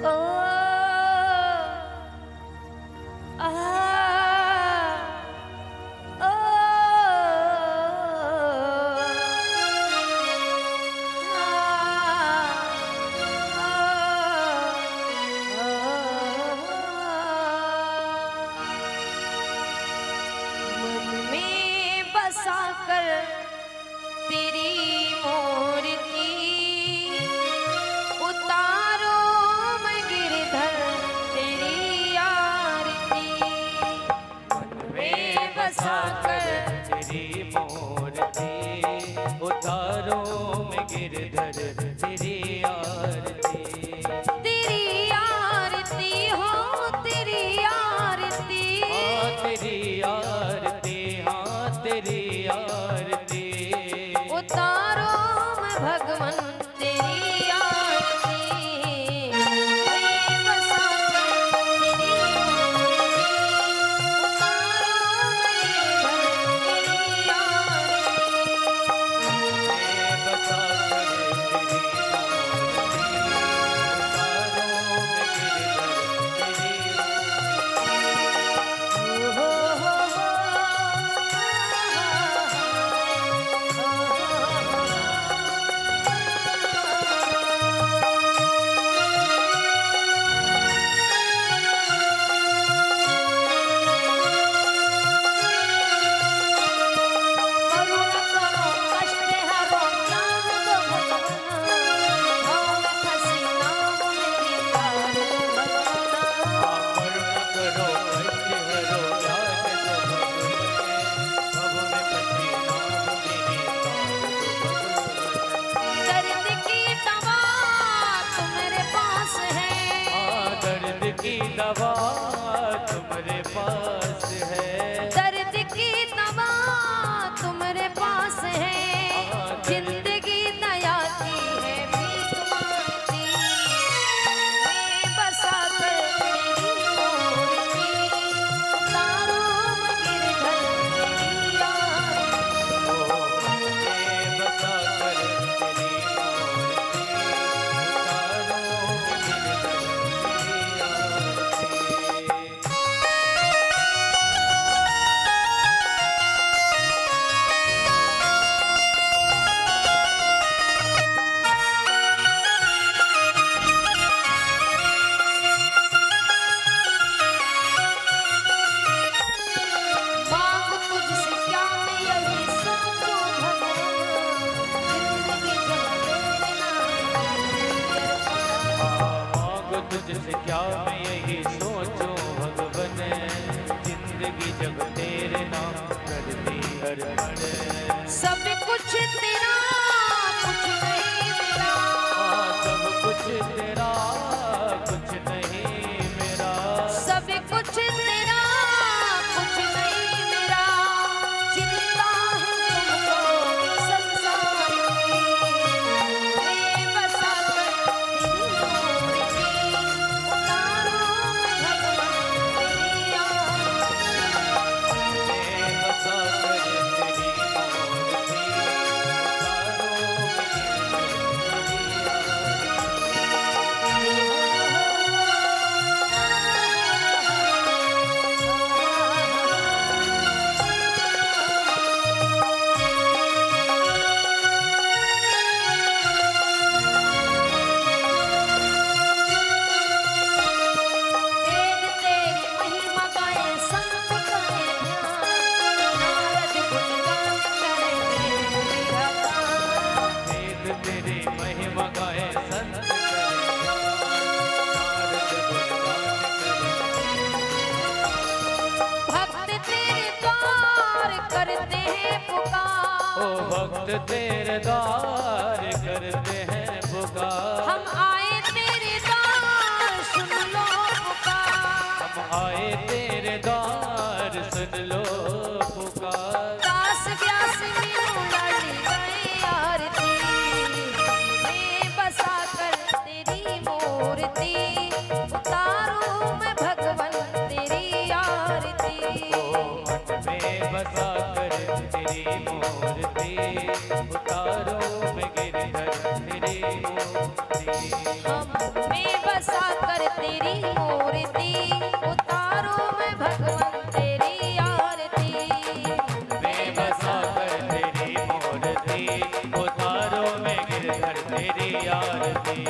ओ तेरी मूर्ति उतारो मैं गिरधर तेरी आरती। मन में बसाकर तेरी मूर्ति उतारो मैं गिरधर तेरी आरती। तेरी आरती हो तेरी आरती। हाँ तेरी आरती, हाँ तेरी आरती। उतारो मैं भगवन तेरी आरती। मैं बसाकर तेरी मूर्ति उतारो मैं गिरधर तेरी आरती। मैं बसाकर तेरी मूर्ति उतारो मैं गिरधर तेरी हो हो करुणा करो कष्ट हरो ज्ञान दो भगवान। भाव खसी नाम मेरी तार दो भगवान। करुणा करो कष्ट हरो ज्ञान दो भगवान। भव में पति नाम मेरी तार दो भगवान। दर्द की दवा तुम्हारे पास है। दर्द की दवा तुम्हारे पास है। दर्द की दवा तुम्हारे पास है। जिंदगी दया की है भीख मांगती। मैं बसाकर तेरी मूर्ति उतारो मैं गिरधर तेरी आरती। मैं बसाकर तेरी मूर्ति उतारो मैं गिरधर तेरी आरती। मांग तुझसे क्या मैं यही सोचूं भगवान। जिंदगी जब तेरे नाम मांगो तुझसे क्या मैं यही सोचूं भगवन। जिंदगी जब तेरे नाम कर दी अर्पण। सब कुछ तेरा कुछ नहीं मेरा। सब कुछ तेरा कुछ नहीं मेरा। सब कुछ तेरा कुछ नहीं मेरा। चिंता है तुमको संसार की। मैं बसाकर तेरी मूर्ति उतारो मैं भगवन तेरी आरती। मैं बसाकर तेरी मूर्ति ओ भक्त तेरे द्वार करते हैं पुकार। हम आए तेरे द्वार सुन लो पुकार। हम आए तेरे द्वार सुन लो पुकार। दास व्यास मीनू लाडी गए आरती में बसा कर तेरी मूर्ति उतारूं मैं भगवन तेरी आरती। मन में बसा कर तेरी मूर्ति उतारो मैं गिरधर तेरी मूर्ति। हम में बसा कर तेरी मूर्ति उतारूं मैं भगवन तेरी आरती। मैं बसा कर तेरी मूर्ति उतारो मैं गिरधर तेरी आरती।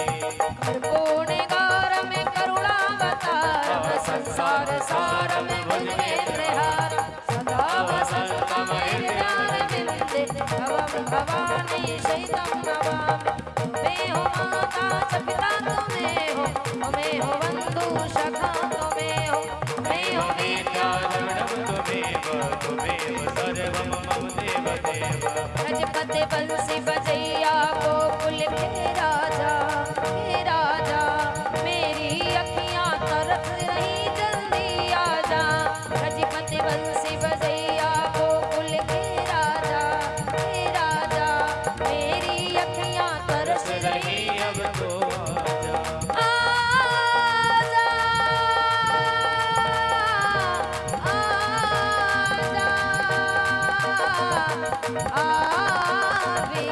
कर्पूर्णिकार में करुणावतार संसार सार में भुजगेन्द्रहार सदा वसंत में ध्यान बिंदे भवम भवानी शैतम नमामि। तुम्हें हो माता च पिता तुम्हें हो, तुम्हें हो बंधु सखा तुम्हें हो, तुम्हें हो विद्या विद्याधरणं त्वमेव सर्वं मम देव देव। रजपति बंसी बजैया गोकुल के राजा मेरी अखियां तरस रही जल्दी आजा। रजपति बंसी बजैया गोकुल के राजा मेरी अखियां तरस रही अब तो आजा। आजा आजा आवे